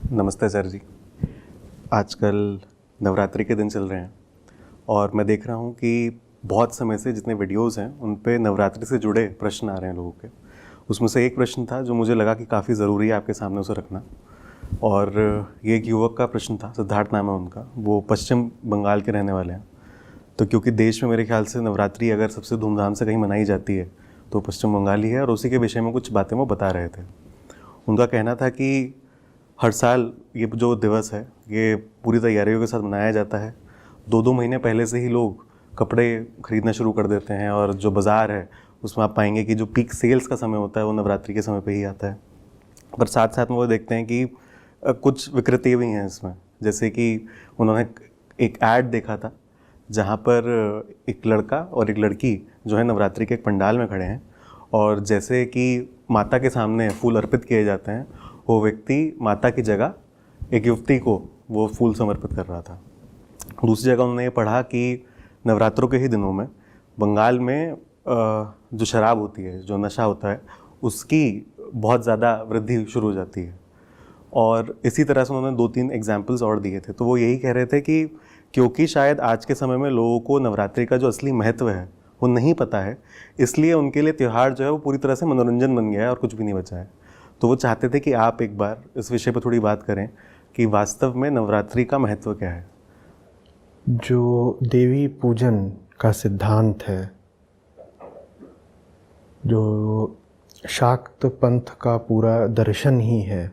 नमस्ते सर जी। आजकल नवरात्रि के दिन चल रहे हैं और मैं देख रहा हूँ कि बहुत समय से जितने वीडियोस हैं उन पे नवरात्रि से जुड़े प्रश्न आ रहे हैं लोगों के। उसमें से एक प्रश्न था जो मुझे लगा कि काफ़ी ज़रूरी है आपके सामने उसे रखना। और ये एक युवक का प्रश्न था, सिद्धार्थ नाम है उनका, वो पश्चिम बंगाल के रहने वाले हैं। तो क्योंकि देश में मेरे ख्याल से नवरात्रि अगर सबसे धूमधाम से कहीं मनाई जाती है तो पश्चिम बंगाल ही है, और उसी के विषय में कुछ बातें वो बता रहे थे। उनका कहना था कि हर साल ये जो दिवस है ये पूरी तैयारियों के साथ मनाया जाता है। 2-2 महीने पहले से ही लोग कपड़े खरीदना शुरू कर देते हैं, और जो बाज़ार है उसमें आप पाएंगे कि जो पीक सेल्स का समय होता है वो नवरात्रि के समय पे ही आता है। पर साथ साथ में वो देखते हैं कि कुछ विकृति भी हैं इसमें। जैसे कि उन्होंने एक ऐड देखा था जहाँ पर एक लड़का और एक लड़की जो है नवरात्रि के एक पंडाल में खड़े हैं, और जैसे कि माता के सामने फूल अर्पित किए जाते हैं, वो व्यक्ति माता की जगह एक युवती को वो फूल समर्पित कर रहा था। दूसरी जगह उन्होंने ये पढ़ा कि नवरात्रों के ही दिनों में बंगाल में जो शराब होती है, जो नशा होता है, उसकी बहुत ज़्यादा वृद्धि शुरू हो जाती है। और इसी तरह से उन्होंने 2-3 एग्जाम्पल्स और दिए थे। तो वो यही कह रहे थे कि क्योंकि शायद आज के समय में लोगों को नवरात्रि का जो असली महत्व है वो नहीं पता है, इसलिए उनके लिए त्यौहार जो है वो पूरी तरह से मनोरंजन बन गया है और कुछ भी नहीं बचा है। तो वो चाहते थे कि आप एक बार इस विषय पर थोड़ी बात करें कि वास्तव में नवरात्रि का महत्व क्या है। जो देवी पूजन का सिद्धांत है, जो शाक्त पंथ का पूरा दर्शन ही है,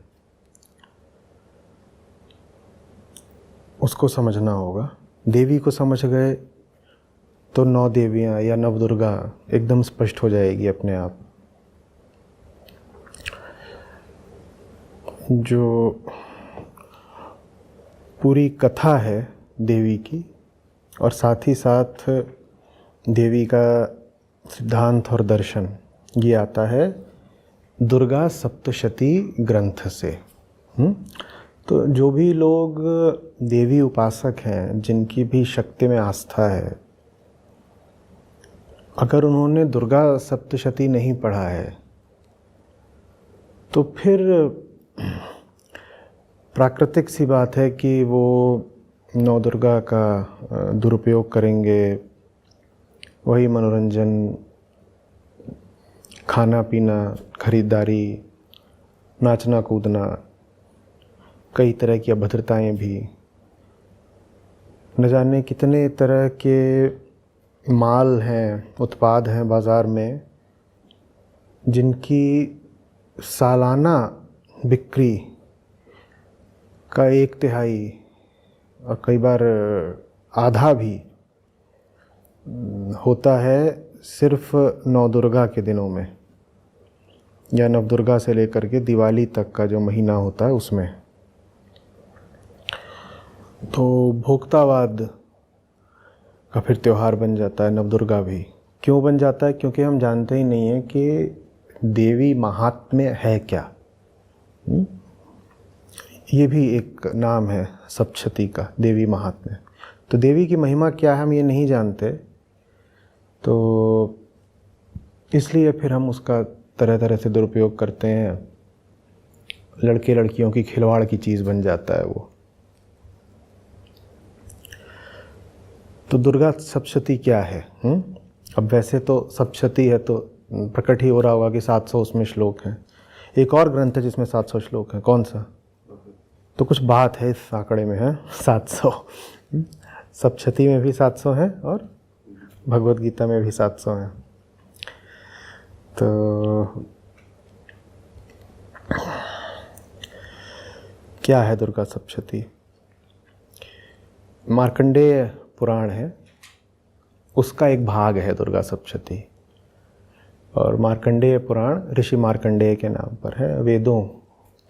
उसको समझना होगा। देवी को समझ गए तो 9 देवियाँ या नवदुर्गा एकदम स्पष्ट हो जाएगी अपने आप। जो पूरी कथा है देवी की, और साथ ही साथ देवी का सिद्धांत और दर्शन, ये आता है दुर्गा सप्तशती ग्रंथ से। तो जो भी लोग देवी उपासक हैं, जिनकी भी शक्ति में आस्था है, अगर उन्होंने दुर्गा सप्तशती नहीं पढ़ा है तो फिर प्राकृतिक सी बात है कि वो नौ दुर्गा का दुरुपयोग करेंगे। वही मनोरंजन, खाना पीना, खरीदारी, नाचना कूदना, कई तरह की अभद्रताएं भी, न जाने कितने तरह के माल हैं, उत्पाद हैं बाज़ार में, जिनकी सालाना बिक्री का 1/3 और कई बार आधा भी होता है सिर्फ नवदुर्गा के दिनों में, या नवदुर्गा से लेकर के दिवाली तक का जो महीना होता है उसमें। तो भोक्तावाद का फिर त्यौहार बन जाता है नवदुर्गा भी। क्यों बन जाता है? क्योंकि हम जानते ही नहीं हैं कि देवी महात्म्य है क्या। ये भी एक नाम है सप्तशती का, देवी महात्म्य। तो देवी की महिमा क्या है हम ये नहीं जानते, तो इसलिए फिर हम उसका तरह तरह से दुरुपयोग करते हैं। लड़के लड़कियों की खिलवाड़ की चीज़ बन जाता है वो। तो दुर्गा सप्तशती क्या है? अब वैसे तो सप्तशती है तो प्रकट ही हो रहा होगा कि 700 उसमें श्लोक हैं। एक और ग्रंथ है जिसमें 700 श्लोक हैं, कौन सा? तो कुछ बात है इस आंकड़े में, है 700। सप्तशती में भी 700 हैं और भगवद गीता में भी 700 हैं। तो क्या है दुर्गा सप्तशती? मार्कंडेय पुराण है, उसका एक भाग है दुर्गा सप्तशती। और मार्कंडेय पुराण ऋषि मार्कंडेय के नाम पर है, वेदों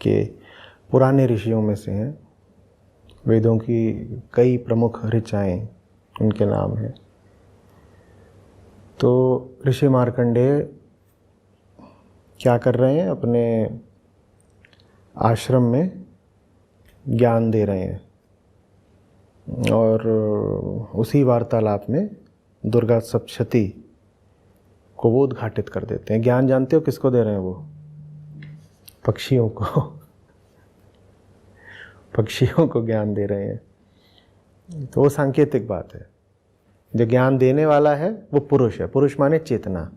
के पुराने ऋषियों में से हैं। वेदों की कई प्रमुख ऋचाएँ उनके नाम हैं। तो ऋषि मार्कंडेय क्या कर रहे हैं? अपने आश्रम में ज्ञान दे रहे हैं, और उसी वार्तालाप में दुर्गा सप्तशती को वो उद्घाटित कर देते हैं। ज्ञान जानते हो किसको दे रहे हैं वो? पक्षियों को। पक्षियों को ज्ञान दे रहे हैं। तो वो सांकेतिक बात है। जो ज्ञान देने वाला है वो पुरुष है, पुरुष माने चेतना।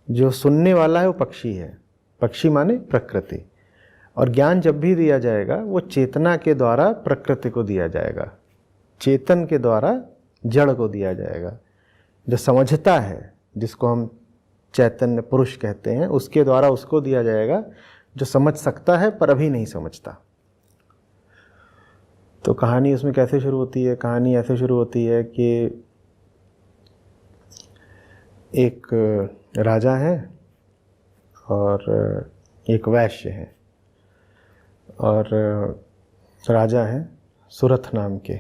जो सुनने वाला है वो पक्षी है, पक्षी माने प्रकृति। और ज्ञान जब भी दिया जाएगा वो चेतना के द्वारा प्रकृति को दिया जाएगा, चेतन के द्वारा जड़ को दिया जाएगा। जो समझता है, जिसको हम चैतन्य पुरुष कहते हैं, उसके द्वारा उसको दिया जाएगा जो समझ सकता है पर अभी नहीं समझता। तो कहानी उसमें कैसे शुरू होती है? कहानी ऐसे शुरू होती है कि एक राजा है और एक वैश्य है। और राजा हैं सुरथ नाम के,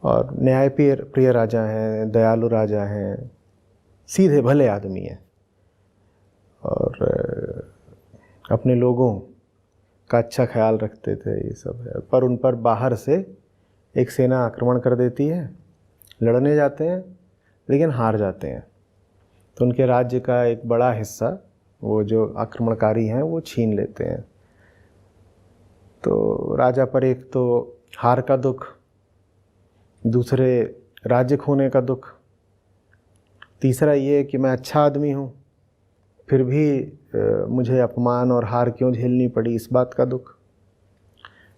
और न्याय प्रिय राजा हैं, दयालु राजा हैं, सीधे भले आदमी हैं, और अपने लोगों का अच्छा ख्याल रखते थे, ये सब है। पर उन पर बाहर से एक सेना आक्रमण कर देती है, लड़ने जाते हैं लेकिन हार जाते हैं। तो उनके राज्य का एक बड़ा हिस्सा वो जो आक्रमणकारी हैं वो छीन लेते हैं। तो राजा पर एक तो हार का दुख, दूसरे राज्य खोने का दुख, तीसरा ये कि मैं अच्छा आदमी हूँ फिर भी मुझे अपमान और हार क्यों झेलनी पड़ी, इस बात का दुख।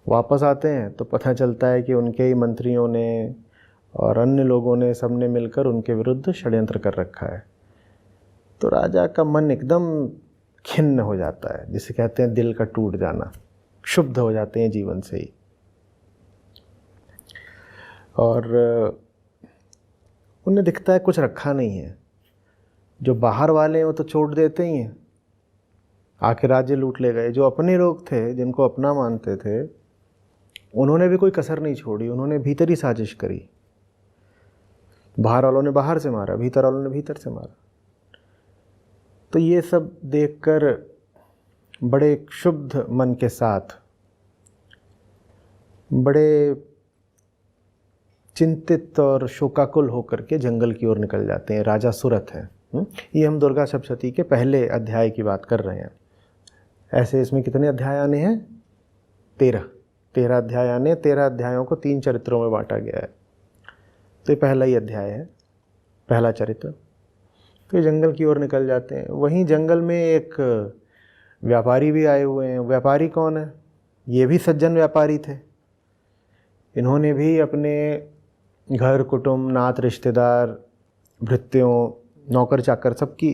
वापस आते हैं तो पता चलता है कि उनके ही मंत्रियों ने और अन्य लोगों ने सबने मिलकर उनके विरुद्ध षड्यंत्र कर रखा है। तो राजा का मन एकदम खिन्न हो जाता है, जिसे कहते हैं दिल का टूट जाना, क्षुब्ध हो जाते हैं जीवन से ही। और उन्हें दिखता है कुछ रखा नहीं है। जो बाहर वाले हैं वो तो छोड़ देते ही हैं, आके राज्य लूट ले गए। जो अपने लोग थे, जिनको अपना मानते थे, उन्होंने भी कोई कसर नहीं छोड़ी, उन्होंने भीतर ही साजिश करी। बाहर वालों ने बाहर से मारा, भीतर वालों ने भीतर से मारा। तो ये सब देखकर बड़े क्षुब्ध मन के साथ, बड़े चिंतित और शोकाकुल होकर के जंगल की ओर निकल जाते हैं राजा सुरथ हैं। ये हम दुर्गा सप्तशती के पहले अध्याय की बात कर रहे हैं। ऐसे इसमें कितने अध्याय आने हैं? 13 अध्याय आने। 13 अध्यायों को 3 चरित्रों में बांटा गया है। तो ये पहला ही अध्याय है, पहला चरित्र। तो ये जंगल की ओर निकल जाते हैं। वहीं जंगल में एक व्यापारी भी आए हुए हैं। व्यापारी कौन है? ये भी सज्जन व्यापारी थे। इन्होंने भी अपने घर कुटुंब, नात रिश्तेदार, भृत्यों, नौकर चाकर सबकी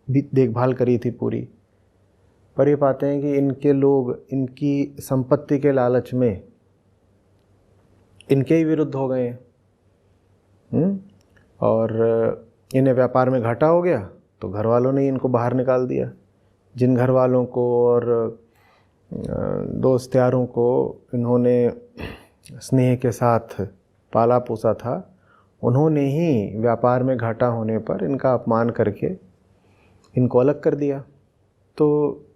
भी देखभाल करी थी पूरी। पर ये पाते हैं कि इनके लोग इनकी संपत्ति के लालच में इनके ही विरुद्ध हो गए हैं। और इन्हें व्यापार में घाटा हो गया तो घर वालों ने इनको बाहर निकाल दिया। जिन घर वालों को और दोस्त यारों को इन्होंने स्नेह के साथ पाला पोसा था, उन्होंने ही व्यापार में घाटा होने पर इनका अपमान करके इनको अलग कर दिया। तो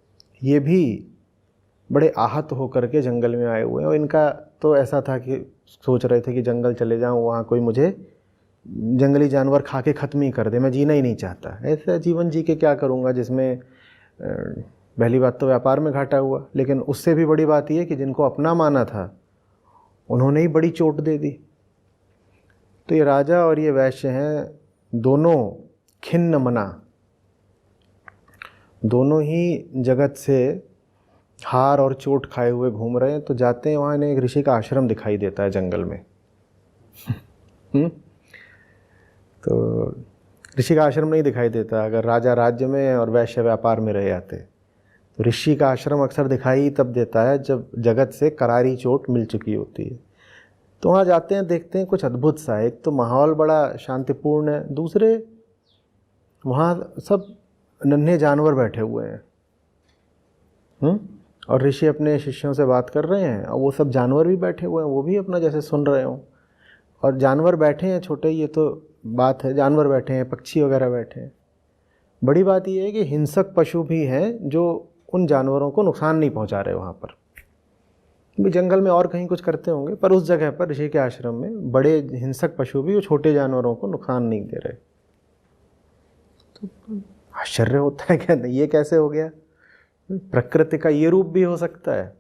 ये भी बड़े आहत होकर के जंगल में आए हुए हैं। और इनका तो ऐसा था कि सोच रहे थे कि जंगल चले जाऊं, वहाँ कोई मुझे जंगली जानवर खा के ख़त्म ही कर दे, मैं जीना ही नहीं चाहता। ऐसा जीवन जी के क्या करूँगा जिसमें पहली बात तो व्यापार में घाटा हुआ, लेकिन उससे भी बड़ी बात यह कि जिनको अपना माना था उन्होंने ही बड़ी चोट दे दी। तो ये राजा और ये वैश्य हैं, दोनों खिन्न मना, दोनों ही जगत से हार और चोट खाए हुए घूम रहे हैं। तो जाते हैं वहाँ, इन्हें एक ऋषि का आश्रम दिखाई देता है जंगल में। तो ऋषि का आश्रम नहीं दिखाई देता अगर राजा राज्य में और वैश्य व्यापार में रह जाते। तो ऋषि का आश्रम अक्सर दिखाई तब देता है जब जगत से करारी चोट मिल चुकी होती है। तो वहाँ जाते हैं, देखते हैं कुछ अद्भुत सा। एक तो माहौल बड़ा शांतिपूर्ण है, दूसरे वहाँ सब नन्हे जानवर बैठे हुए हैं। और ऋषि अपने शिष्यों से बात कर रहे हैं और वो सब जानवर भी बैठे हुए हैं, वो भी अपना जैसे सुन रहे हों। और जानवर बैठे हैं छोटे, ये तो बात है, जानवर बैठे हैं, पक्षी वगैरह बैठे हैं। बड़ी बात ये है कि हिंसक पशु भी हैं जो उन जानवरों को नुकसान नहीं पहुंचा रहे वहाँ पर। भी जंगल में और कहीं कुछ करते होंगे, पर उस जगह पर ऋषि के आश्रम में बड़े हिंसक पशु भी वो छोटे जानवरों को नुकसान नहीं दे रहे। तो आश्चर्य होता है क्या, ये कैसे हो गया? प्रकृति का ये रूप भी हो सकता है।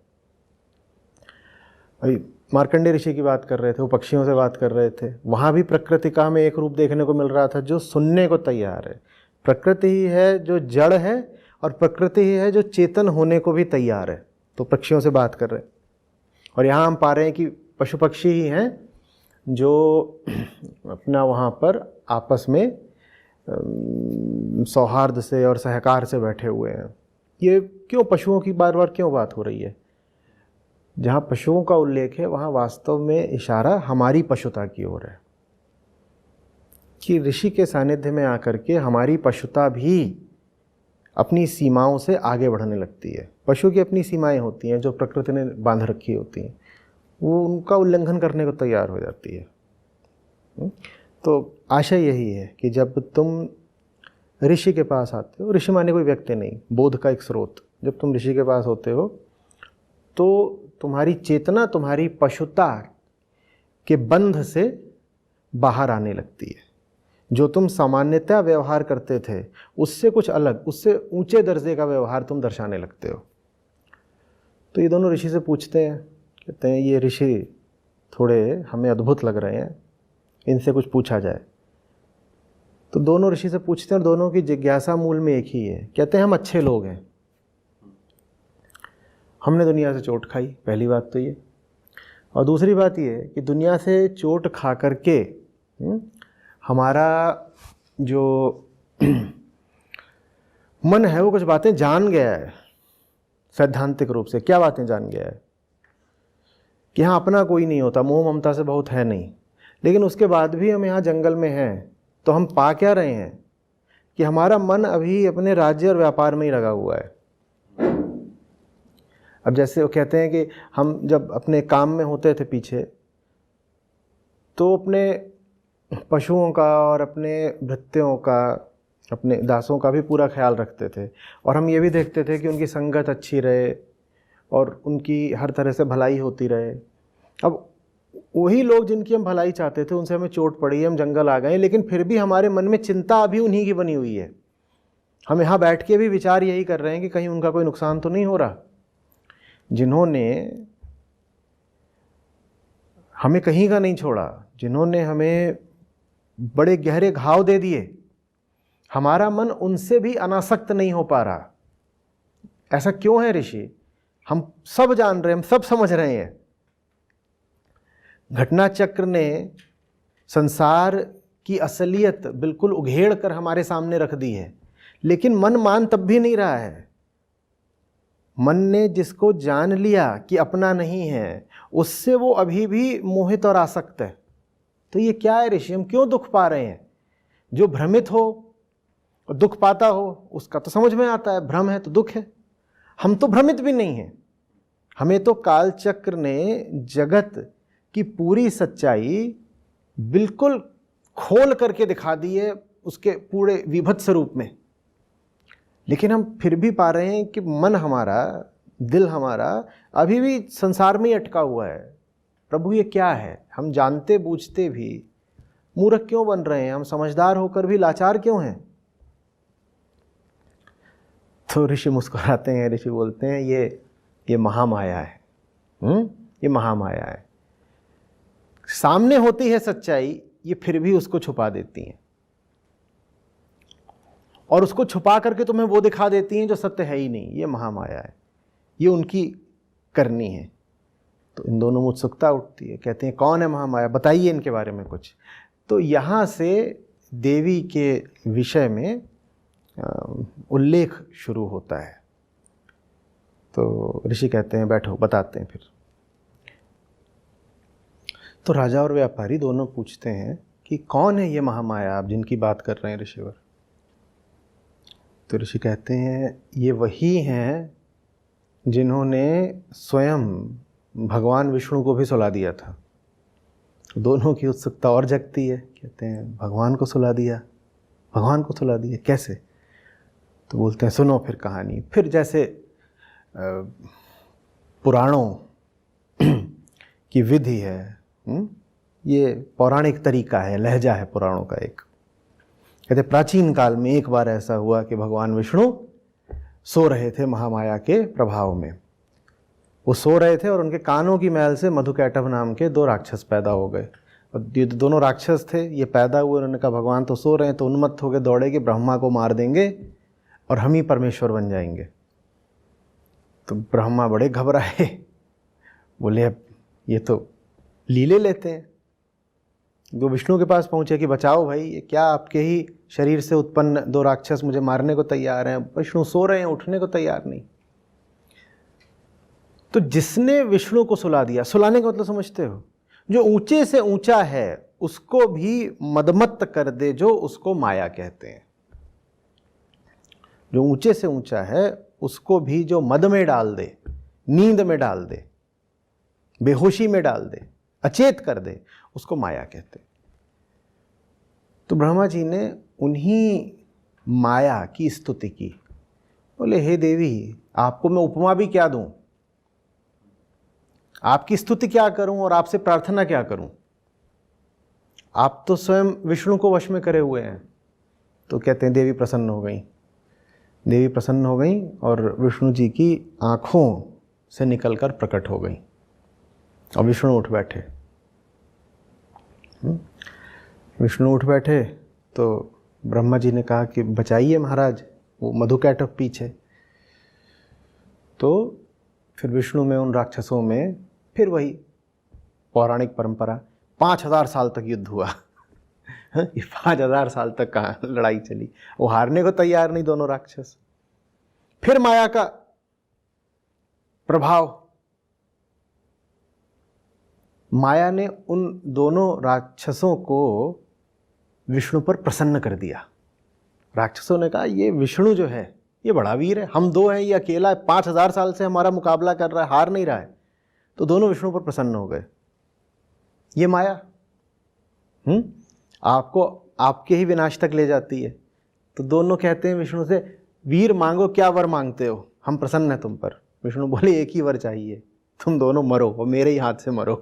अभी मार्कंडेय ऋषि की बात कर रहे थे, वो पक्षियों से बात कर रहे थे, वहाँ भी प्रकृति का हमें एक रूप देखने को मिल रहा था जो सुनने को तैयार है। प्रकृति ही है जो जड़ है और प्रकृति ही है जो चेतन होने को भी तैयार है। तो पक्षियों से बात कर रहे हैं और यहाँ हम पा रहे हैं कि पशु पक्षी ही हैं जो अपना वहाँ पर आपस में सौहार्द से और सहकार से बैठे हुए हैं। ये क्यों पशुओं की बार बार क्यों बात हो रही है? जहाँ पशुओं का उल्लेख है वहाँ वास्तव में इशारा हमारी पशुता की ओर है कि ऋषि के सानिध्य में आकर के हमारी पशुता भी अपनी सीमाओं से आगे बढ़ने लगती है। पशु की अपनी सीमाएं होती हैं जो प्रकृति ने बांध रखी होती हैं, वो उनका उल्लंघन करने को तैयार हो जाती है। तो आशा यही है कि जब तुम ऋषि के पास आते हो, ऋषि माने कोई व्यक्ति नहीं, बोध का एक स्रोत, जब तुम ऋषि के पास होते हो तो तुम्हारी चेतना तुम्हारी पशुता के बंध से बाहर आने लगती है। जो तुम सामान्यतः व्यवहार करते थे उससे कुछ अलग, उससे ऊंचे दर्जे का व्यवहार तुम दर्शाने लगते हो। तो ये दोनों ऋषि से पूछते हैं, कहते हैं ये ऋषि थोड़े हमें अद्भुत लग रहे हैं, इनसे कुछ पूछा जाए। तो दोनों ऋषि से पूछते हैं और दोनों की जिज्ञासा मूल में एक ही है। कहते हैं हम अच्छे लोग हैं, हमने दुनिया से चोट खाई, पहली बात तो ये। और दूसरी बात ये कि दुनिया से चोट खा करके हमारा जो मन है वो कुछ बातें जान गया है सैद्धांतिक रूप से। क्या बातें जान गया है? कि हाँ अपना कोई नहीं होता, मोह ममता से बहुत है नहीं, लेकिन उसके बाद भी हम यहाँ जंगल में हैं तो हम पा क्या रहे हैं कि हमारा मन अभी अपने राज्य और व्यापार में ही लगा हुआ है। अब जैसे वो कहते हैं कि हम जब अपने काम में होते थे पीछे तो अपने पशुओं का और अपने भृत्यों का, अपने दासों का भी पूरा ख्याल रखते थे और हम ये भी देखते थे कि उनकी संगत अच्छी रहे और उनकी हर तरह से भलाई होती रहे। अब वही लोग जिनकी हम भलाई चाहते थे उनसे हमें चोट पड़ी, हम जंगल आ गए, लेकिन फिर भी हमारे मन में चिंता अभी उन्हीं की बनी हुई है। हम यहाँ बैठ के भी विचार यही कर रहे हैं कि कहीं उनका कोई नुकसान तो नहीं हो रहा। जिन्होंने हमें कहीं का नहीं छोड़ा, जिन्होंने हमें बड़े गहरे घाव दे दिए, हमारा मन उनसे भी अनासक्त नहीं हो पा रहा। ऐसा क्यों है ऋषि? हम सब जान रहे हैं, हम सब समझ रहे हैं। घटना चक्र ने संसार की असलियत बिल्कुल उघेड़ कर हमारे सामने रख दी है, लेकिन मन मान तब भी नहीं रहा है। मन ने जिसको जान लिया कि अपना नहीं है, उससे वो अभी भी मोहित और आसक्त है। तो ये क्या है ऋषि? हम क्यों दुख पा रहे हैं? जो भ्रमित हो और दुख पाता हो उसका तो समझ में आता है, भ्रम है तो दुख है। हम तो भ्रमित भी नहीं हैं। हमें तो कालचक्र ने जगत की पूरी सच्चाई बिल्कुल खोल करके दिखा दी है उसके पूरे विभत्स रूप में, लेकिन हम फिर भी पा रहे हैं कि मन हमारा, दिल हमारा अभी भी संसार में ही अटका हुआ है। प्रभु ये क्या है? हम जानते बूझते भी मूर्ख क्यों बन रहे हैं? हम समझदार होकर भी लाचार क्यों हैं? तो ऋषि मुस्कुराते हैं, ऋषि बोलते हैं ये महामाया है। ये महामाया है। सामने होती है सच्चाई, ये फिर भी उसको छुपा देती हैं और उसको छुपा करके तुम्हें वो दिखा देती हैं जो सत्य है ही नहीं। ये महामाया है, ये उनकी करनी है। तो इन दोनों में उत्सुकता उठती है। कहते हैं कौन है महामाया, बताइए इनके बारे में कुछ। तो यहाँ से देवी के विषय में उल्लेख शुरू होता है। तो ऋषि कहते हैं बैठो, बताते हैं फिर। तो राजा और व्यापारी दोनों पूछते हैं कि कौन है ये महामाया आप जिनकी बात कर रहे हैं ऋषिवर? तो ऋषि कहते हैं ये वही हैं जिन्होंने स्वयं भगवान विष्णु को भी सुला दिया था। दोनों की उत्सुकता और जगती है। कहते हैं भगवान को सुला दिया? भगवान को सुला दिया कैसे? तो बोलते हैं सुनो फिर कहानी। फिर जैसे पुराणों की विधि है, ये पौराणिक तरीका है, लहजा है पुराणों का एक। कहते प्राचीन काल में एक बार ऐसा हुआ कि भगवान विष्णु सो रहे थे महामाया के प्रभाव में। वो सो रहे थे और उनके कानों की मैल से मधुकैटभ नाम के 2 राक्षस पैदा हो गए। और ये दोनों राक्षस थे, ये पैदा हुए। उन्होंने कहा भगवान तो सो रहे हैं, तो उन्मत्त हो गए, दौड़े कि ब्रह्मा को मार देंगे और हम ही परमेश्वर बन जाएंगे। तो ब्रह्मा बड़े घबराए, बोले अब ये तो लीले लेते हैं। वो विष्णु के पास पहुंचे कि बचाओ भाई, ये क्या आपके ही शरीर से उत्पन्न 2 राक्षस मुझे मारने को तैयार हैं। विष्णु सो रहे हैं, उठने को तैयार नहीं। तो जिसने विष्णु को सुला दिया, सुलाने का मतलब समझते हो, जो ऊंचे से ऊंचा है उसको भी मदमत्त कर दे, जो उसको माया कहते हैं। जो ऊंचे से ऊंचा है उसको भी जो मद में डाल दे, नींद में डाल दे, बेहोशी में डाल दे, अचेत कर दे, उसको माया कहते। तो ब्रह्मा जी ने उन्हीं माया की स्तुति की। बोले हे देवी, आपको मैं उपमा भी क्या दूं, आपकी स्तुति क्या करूं और आपसे प्रार्थना क्या करूं। आप तो स्वयं विष्णु को वश में करे हुए हैं। तो कहते हैं देवी प्रसन्न हो गई। देवी प्रसन्न हो गई और विष्णु जी की आंखों से निकलकर प्रकट हो गई और विष्णु उठ बैठे। विष्णु उठ बैठे तो ब्रह्मा जी ने कहा कि बचाइए महाराज, वो मधुकैटभ पीछे। तो फिर विष्णु में, उन राक्षसों में फिर वही पौराणिक परंपरा, 5000 साल तक युद्ध हुआ। ये 5000 साल तक कहाँ लड़ाई चली, वो हारने को तैयार नहीं दोनों राक्षस। फिर माया का प्रभाव, माया ने उन दोनों राक्षसों को विष्णु पर प्रसन्न कर दिया। राक्षसों ने कहा ये विष्णु जो है ये बड़ा वीर है, हम 2 हैं, ये अकेला है, 5000 साल से हमारा मुकाबला कर रहा है, हार नहीं रहा है। तो दोनों विष्णु पर प्रसन्न हो गए। ये माया आपको आपके ही विनाश तक ले जाती है। तो दोनों कहते हैं विष्णु से, वीर मांगो, क्या वर मांगते हो, हम प्रसन्न हैं तुम पर। विष्णु बोले एक ही वर चाहिए, तुम दोनों मरो और मेरे ही हाथ से मरो।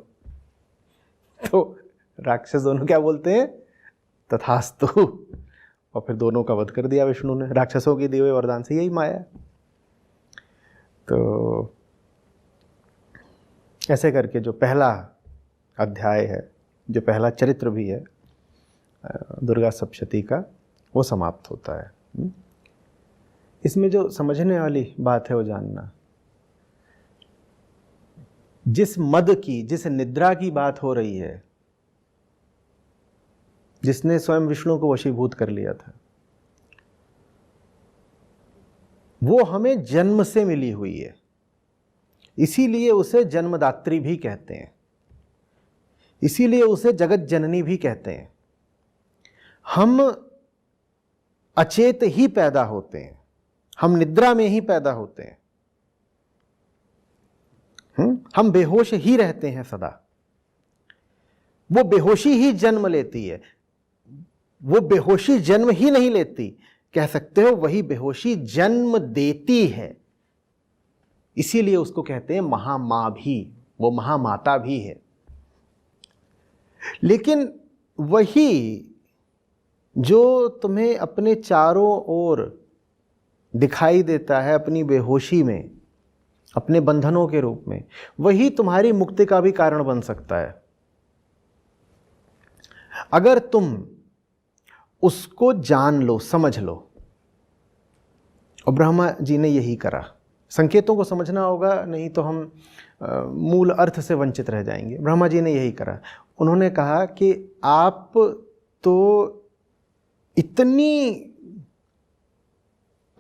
तो राक्षस दोनों क्या बोलते हैं, तथास्तु। और फिर दोनों का वध कर दिया विष्णु ने, राक्षसों के दिए हुए वरदान से। यही माया। तो ऐसे करके जो पहला अध्याय है, जो पहला चरित्र भी है दुर्गा सप्तशती का, वो समाप्त होता है। इसमें जो समझने वाली बात है वो जानना, जिस मद की, जिस निद्रा की बात हो रही है, जिसने स्वयं विष्णु को वशीभूत कर लिया था, वो हमें जन्म से मिली हुई है। इसीलिए उसे जन्मदात्री भी कहते हैं, इसीलिए उसे जगत जननी भी कहते हैं। हम अचेत ही पैदा होते हैं, हम निद्रा में ही पैदा होते हैं, हम बेहोश ही रहते हैं सदा। वो बेहोशी ही जन्म लेती है, वो बेहोशी जन्म ही नहीं लेती, कह सकते हो वही बेहोशी जन्म देती है। इसीलिए उसको कहते हैं महामाँ भी, वो महामाता भी है। लेकिन वही जो तुम्हें अपने चारों ओर दिखाई देता है अपनी बेहोशी में, अपने बंधनों के रूप में, वही तुम्हारी मुक्ति का भी कारण बन सकता है अगर तुम उसको जान लो, समझ लो। और ब्रह्मा जी ने यही करा। संकेतों को समझना होगा, नहीं तो हम मूल अर्थ से वंचित रह जाएंगे। ब्रह्मा जी ने यही करा। उन्होंने कहा कि आप तो इतनी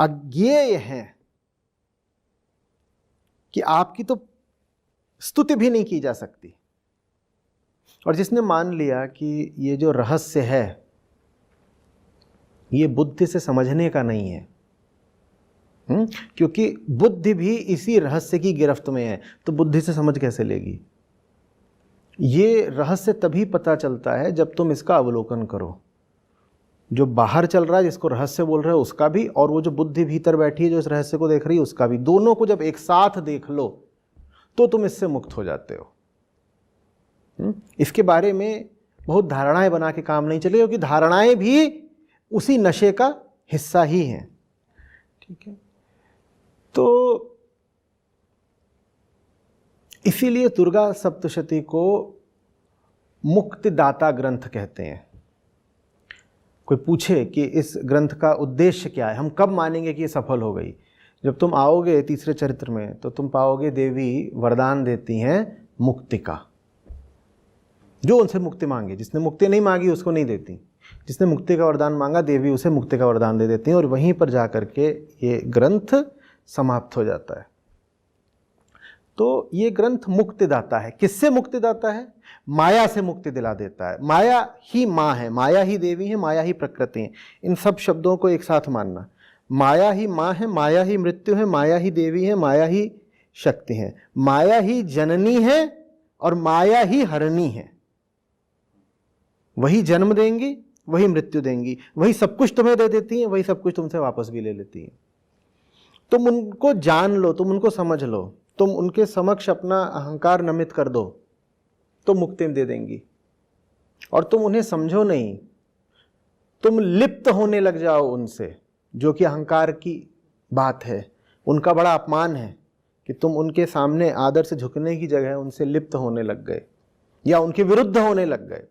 अज्ञेय हैं कि आपकी तो स्तुति भी नहीं की जा सकती। और जिसने मान लिया कि ये जो रहस्य है ये बुद्धि से समझने का नहीं है, क्योंकि बुद्धि भी इसी रहस्य की गिरफ्त में है, तो बुद्धि से समझ कैसे लेगी। ये रहस्य तभी पता चलता है जब तुम इसका अवलोकन करो। जो बाहर चल रहा है जिसको रहस्य बोल रहे हो उसका भी, और वो जो बुद्धि भीतर बैठी है जो इस रहस्य को देख रही है उसका भी, दोनों को जब एक साथ देख लो तो तुम इससे मुक्त हो जाते हो। इसके बारे में बहुत धारणाएं बना के काम नहीं चले, क्योंकि धारणाएं भी उसी नशे का हिस्सा ही हैं। ठीक है, तो इसीलिए दुर्गा सप्तशती को मुक्तिदाता ग्रंथ कहते हैं। कोई पूछे कि इस ग्रंथ का उद्देश्य क्या है, हम कब मानेंगे कि ये सफल हो गई? जब तुम आओगे तीसरे चरित्र में तो तुम पाओगे देवी वरदान देती हैं मुक्ति का। जो उनसे मुक्ति मांगे, जिसने मुक्ति नहीं मांगी उसको नहीं देती, जिसने मुक्ति का वरदान मांगा देवी उसे मुक्ति का वरदान दे देती हैं, और वहीं पर जा कर के ये ग्रंथ समाप्त हो जाता है। तो ये ग्रंथ मुक्तिदाता है। किससे मुक्तिदाता है? माया से मुक्ति दिला देता है। माया ही माँ है, माया ही देवी है, माया ही प्रकृति है। इन सब शब्दों को एक साथ मानना। माया ही माँ है, माया ही मृत्यु है, माया ही देवी है, माया ही शक्ति है, माया ही जननी है और माया ही हरणी है। वही जन्म देंगी, वही मृत्यु देंगी, वही सब कुछ तुम्हें दे देती हैं, वही सब कुछ तुमसे वापस भी ले लेती हैं। तुम उनको जान लो, तुम उनको समझ लो, तुम उनके समक्ष अपना अहंकार नमित कर दो तो मुक्ति दे देंगी। और तुम उन्हें समझो नहीं, तुम लिप्त होने लग जाओ उनसे, जो कि अहंकार की बात है। उनका बड़ा अपमान है कि तुम उनके सामने आदर से झुकने की जगह उनसे लिप्त होने लग गए, या उनके विरुद्ध होने लग गए,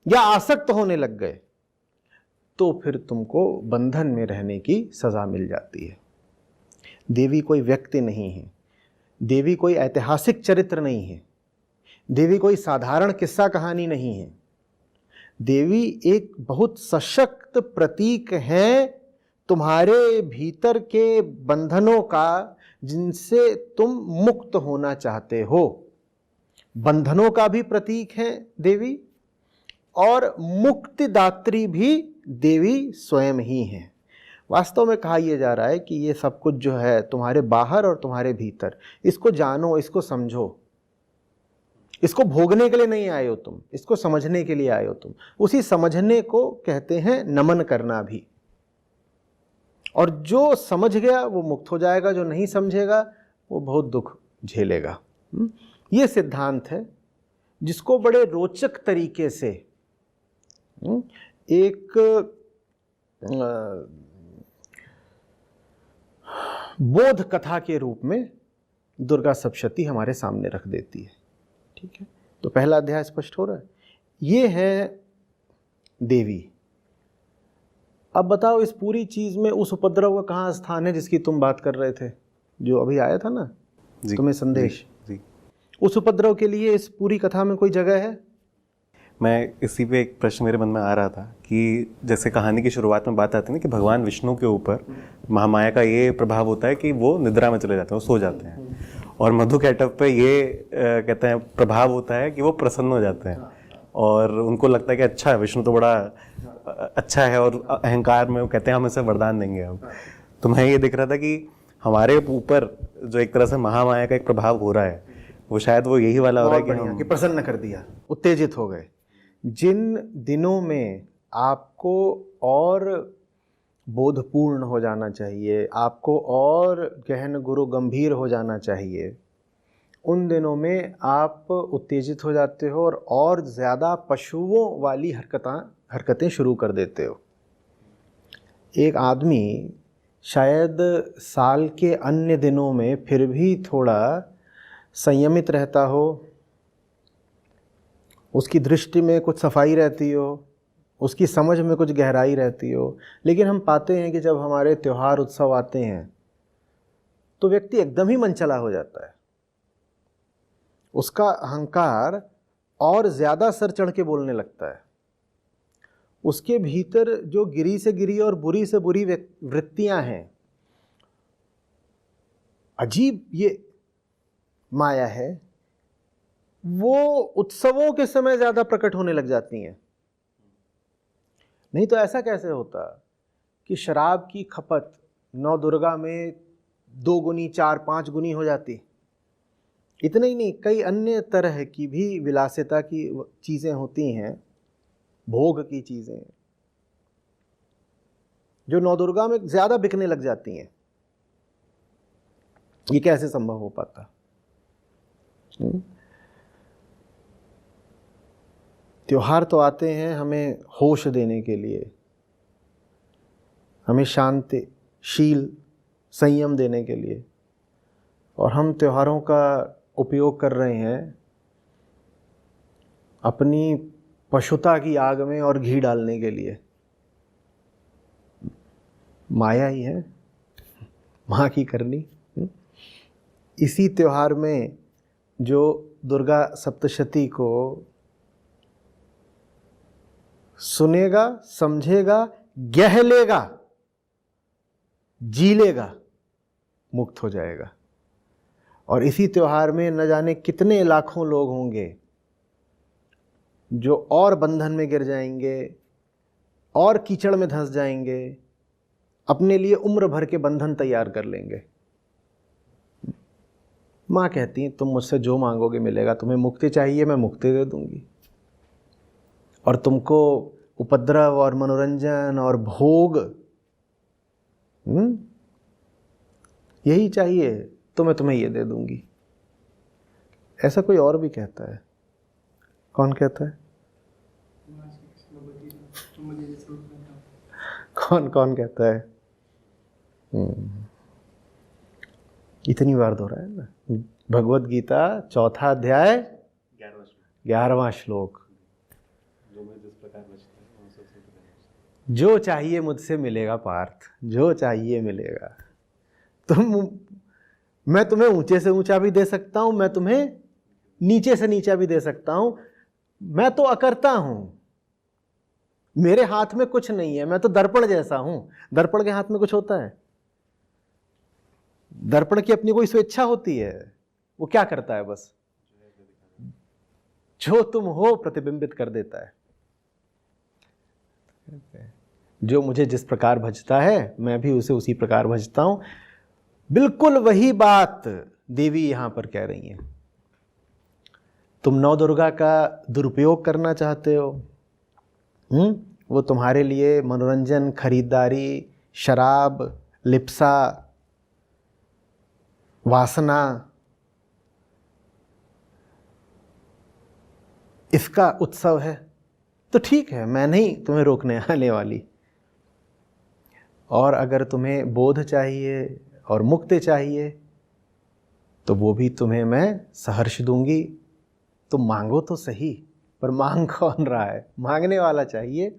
या आसक्त होने लग गए, तो फिर तुमको बंधन में रहने की सजा मिल जाती है। देवी कोई व्यक्ति नहीं है, देवी कोई ऐतिहासिक चरित्र नहीं है, देवी कोई साधारण किस्सा कहानी नहीं है। देवी एक बहुत सशक्त प्रतीक है तुम्हारे भीतर के बंधनों का, जिनसे तुम मुक्त होना चाहते हो। बंधनों का भी प्रतीक है देवी, और मुक्तिदात्री भी देवी स्वयं ही है। वास्तव में कहा यह जा रहा है कि ये सब कुछ जो है तुम्हारे बाहर और तुम्हारे भीतर, इसको जानो, इसको समझो। इसको भोगने के लिए नहीं आए हो तुम, इसको समझने के लिए आए हो तुम। उसी समझने को कहते हैं नमन करना भी। और जो समझ गया वो मुक्त हो जाएगा, जो नहीं समझेगा वो बहुत दुख झेलेगा। ये सिद्धांत है जिसको बड़े रोचक तरीके से एक बोध कथा के रूप में दुर्गा सप्तशती हमारे सामने रख देती है। ठीक है, तो पहला अध्याय स्पष्ट हो रहा है। ये है देवी। अब बताओ इस पूरी चीज में उस उपद्रव का कहाँ स्थान है जिसकी तुम बात कर रहे थे, जो अभी आया था ना तुम्हें संदेश? जी। उस उपद्रव के लिए इस पूरी कथा में कोई जगह है? मैं इसी पे एक प्रश्न मेरे मन में आ रहा था कि जैसे कहानी की शुरुआत में बात आती है ना कि भगवान विष्णु के ऊपर महामाया का ये प्रभाव होता है कि वो निद्रा में चले जाते हैं, वो सो जाते हैं, और मधु कैटव पे ये कहते हैं प्रभाव होता है कि वो प्रसन्न हो जाते हैं और उनको लगता है कि अच्छा विष्णु तो बड़ा अच्छा है, और अहंकार में वो कहते हैं हम इसे वरदान देंगे हम। तो मैं ये देख रहा था कि हमारे ऊपर जो एक तरह से महामाया का एक प्रभाव हो रहा है, वो शायद वो यही वाला हो रहा है कि हम प्रसन्न कर दिया, उत्तेजित हो गए। जिन दिनों में आपको और बोधपूर्ण हो जाना चाहिए, आपको और गहन गुरु गंभीर हो जाना चाहिए, उन दिनों में आप उत्तेजित हो जाते हो और ज़्यादा पशुओं वाली हरकतें शुरू कर देते हो। एक आदमी शायद साल के अन्य दिनों में फिर भी थोड़ा संयमित रहता हो, उसकी दृष्टि में कुछ सफाई रहती हो, उसकी समझ में कुछ गहराई रहती हो, लेकिन हम पाते हैं कि जब हमारे त्यौहार उत्सव आते हैं तो व्यक्ति एकदम ही मनचला हो जाता है। उसका अहंकार और ज़्यादा सर चढ़ के बोलने लगता है। उसके भीतर जो गिरी से गिरी और बुरी से बुरी वृत्तियां हैं, अजीब ये माया है, वो उत्सवों के समय ज़्यादा प्रकट होने लग जाती हैं। नहीं तो ऐसा कैसे होता कि शराब की खपत नौ दुर्गा में 2 गुनी 4-5 गुनी हो जाती। इतने ही नहीं, कई अन्य तरह की भी विलासिता की चीज़ें होती हैं, भोग की चीज़ें, जो नौ दुर्गा में ज़्यादा बिकने लग जाती हैं। ये कैसे संभव हो पाता? त्योहार तो आते हैं हमें होश देने के लिए, हमें शांति, शील, संयम देने के लिए, और हम त्योहारों का उपयोग कर रहे हैं अपनी पशुता की आग में और घी डालने के लिए। माया ही है, माँ की करनी। इसी त्योहार में जो दुर्गा सप्तशती को सुनेगा, समझेगा, गह लेगा, जी लेगा, मुक्त हो जाएगा। और इसी त्योहार में न जाने कितने लाखों लोग होंगे जो और बंधन में गिर जाएंगे और कीचड़ में धंस जाएंगे, अपने लिए उम्र भर के बंधन तैयार कर लेंगे। माँ कहती है तुम मुझसे जो मांगोगे मिलेगा, तुम्हें मुक्ति चाहिए मैं मुक्ति दे दूंगी, और तुमको उपद्रव और मनोरंजन और भोग यही चाहिए तो मैं तुम्हें ये दे दूंगी। ऐसा कोई और भी कहता है? कौन कहता है? कौन कौन कहता है? इतनी बार दोहराया है ना। भगवत गीता 4 अध्याय 11वां श्लोक, जो चाहिए मुझसे मिलेगा पार्थ, जो चाहिए मिलेगा। मैं तुम्हें ऊंचे से ऊंचा भी दे सकता हूं, मैं तुम्हें नीचे से नीचा भी दे सकता हूं। मैं तो अकर्ता हूं, मेरे हाथ में कुछ नहीं है, मैं तो दर्पण जैसा हूं। दर्पण के हाथ में कुछ होता है? दर्पण की अपनी कोई स्वेच्छा होती है? वो क्या करता है? बस जो तुम हो प्रतिबिंबित कर देता है। जो मुझे जिस प्रकार भजता है मैं भी उसे उसी प्रकार भजता हूं। बिल्कुल वही बात देवी यहां पर कह रही हैं। तुम नौ दुर्गा का दुरुपयोग करना चाहते हो, वो तुम्हारे लिए मनोरंजन, खरीदारी, शराब, लिप्सा, वासना, इसका उत्सव है। तो ठीक है, मैं नहीं तुम्हें रोकने आने वाली। और अगर तुम्हें बोध चाहिए और मुक्ति चाहिए तो वो भी तुम्हें मैं सहर्ष दूंगी। तुम मांगो तो सही, पर मांग कौन रहा है? मांगने वाला चाहिए,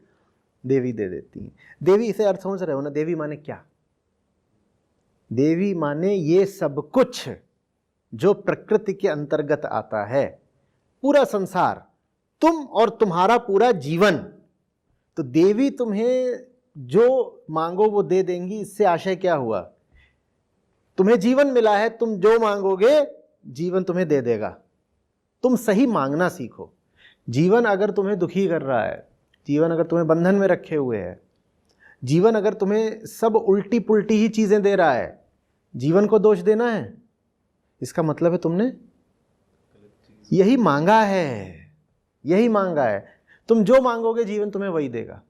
देवी दे देती है। देवी इसे अर्थ समझ रहे हो ना? देवी माने क्या? देवी माने ये सब कुछ जो प्रकृति के अंतर्गत आता है, पूरा संसार, तुम और तुम्हारा पूरा जीवन। तो देवी तुम्हें जो मांगो वो दे देंगी। इससे आशय क्या हुआ? तुम्हें जीवन मिला है, तुम जो मांगोगे जीवन तुम्हें दे देगा। तुम सही मांगना सीखो। जीवन अगर तुम्हें दुखी कर रहा है, जीवन अगर तुम्हें बंधन में रखे हुए है, जीवन अगर तुम्हें सब उल्टी पुल्टी ही चीजें दे रहा है, जीवन को दोष देना है, इसका मतलब है तुमने यही मांगा है, यही मांगा है। तुम जो मांगोगे जीवन तुम्हें वही देगा।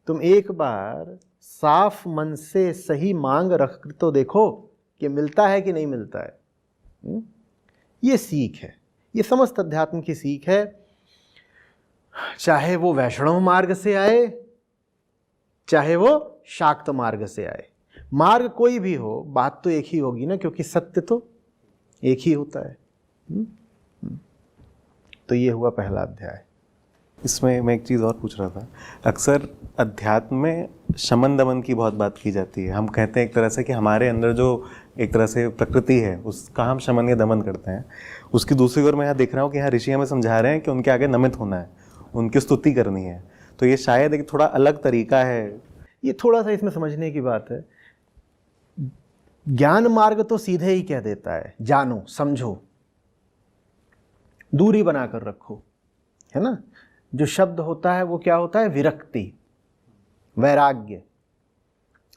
तुम एक बार साफ मन से सही मांग रख तो देखो कि मिलता है कि नहीं मिलता है। ये सीख है, ये समस्त अध्यात्म की सीख है। चाहे वो वैष्णव मार्ग से आए, चाहे वो शाक्त मार्ग से आए, मार्ग कोई भी हो, बात तो एक ही होगी ना, क्योंकि सत्य तो एक ही होता है। तो ये हुआ पहला अध्याय। इसमें मैं एक चीज़ और पूछ रहा था। अक्सर अध्यात्म में शमन दमन की बहुत बात की जाती है। हम कहते हैं एक तरह से कि हमारे अंदर जो एक तरह से प्रकृति है उसका हम शमन या दमन करते हैं। उसकी दूसरी ओर मैं यहाँ देख रहा हूँ कि यहाँ ऋषि हमें समझा रहे हैं कि उनके आगे नमित होना है, उनकी स्तुति करनी है। तो ये शायद एक थोड़ा अलग तरीका है। ये थोड़ा सा इसमें समझने की बात है। ज्ञान मार्ग तो सीधे ही कह देता है जानो, समझो, दूरी बनाकर रखो, है ना। जो शब्द होता है वो क्या होता है? विरक्ति, वैराग्य,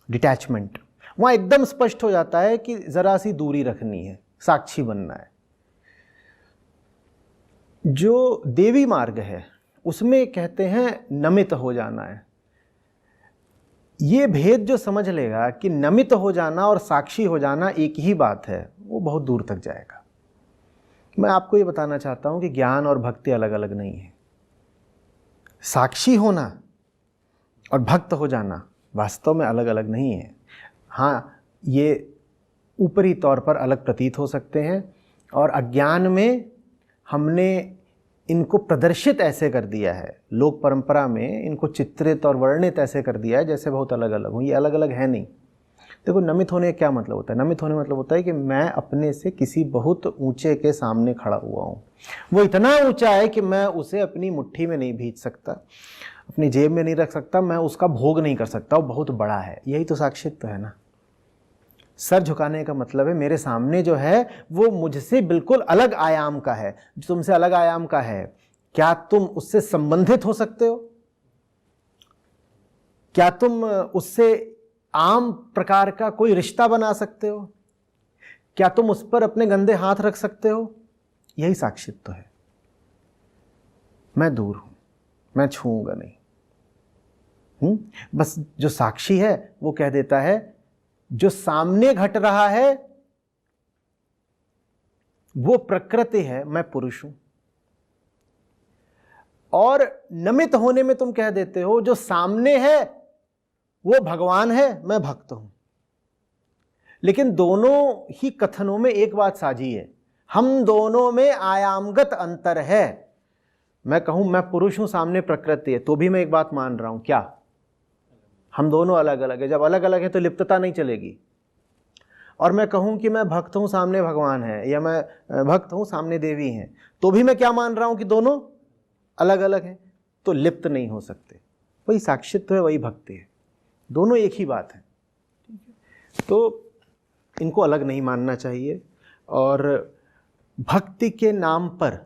डिटैचमेंट। वहां एकदम स्पष्ट हो जाता है कि जरा सी दूरी रखनी है, साक्षी बनना है। जो देवी मार्ग है उसमें कहते हैं नमित हो जाना है। ये भेद जो समझ लेगा कि नमित हो जाना और साक्षी हो जाना एक ही बात है, वो बहुत दूर तक जाएगा। मैं आपको ये बताना चाहता हूं कि ज्ञान और भक्ति अलग अलग नहीं है। साक्षी होना और भक्त हो जाना वास्तव में अलग अलग नहीं है। हाँ, ये ऊपरी तौर पर अलग प्रतीत हो सकते हैं, और अज्ञान में हमने इनको प्रदर्शित ऐसे कर दिया है, लोक परंपरा में इनको चित्रित और वर्णित ऐसे कर दिया है जैसे बहुत अलग अलग हों। ये अलग अलग है नहीं। देखो, नमित होने का क्या मतलब होता है? नमित होने का मतलब होता है कि मैं अपने से किसी बहुत ऊंचे के सामने खड़ा हुआ हूँ। वो इतना ऊंचा है कि मैं उसे अपनी मुट्ठी में नहीं भींच सकता, अपनी जेब में नहीं रख सकता, मैं उसका भोग नहीं कर सकता, वो बहुत बड़ा है। यही तो साक्षित्व है ना। सर झुकाने का मतलब है मेरे सामने जो है वो मुझसे बिल्कुल अलग आयाम का है। जो तुमसे अलग आयाम का है, क्या तुम उससे संबंधित हो सकते हो? क्या तुम उससे आम प्रकार का कोई रिश्ता बना सकते हो? क्या तुम उस पर अपने गंदे हाथ रख सकते हो? यही साक्षित्व है। मैं दूर हूं, मैं छूऊंगा नहीं। बस जो साक्षी है वो कह देता है जो सामने घट रहा है वो प्रकृति है, मैं पुरुष हूं। और नमित होने में तुम कह देते हो जो सामने है वो भगवान है, मैं भक्त हूं। लेकिन दोनों ही कथनों में एक बात साझी है, हम दोनों में आयामगत अंतर है। मैं कहूं मैं पुरुष हूं, सामने प्रकृति है, तो भी मैं एक बात मान रहा हूं, क्या हम दोनों अलग अलग है? जब अलग अलग है तो लिप्तता नहीं चलेगी। और मैं कहूं कि मैं भक्त हूं, सामने भगवान है, या मैं भक्त हूं, सामने देवी हैं, तो भी मैं क्या मान रहा हूं कि दोनों अलग अलग हैं, तो लिप्त नहीं हो सकते। वही साक्षित्व है, वही भक्ति है, दोनों एक ही बात है। तो इनको अलग नहीं मानना चाहिए। और भक्ति के नाम पर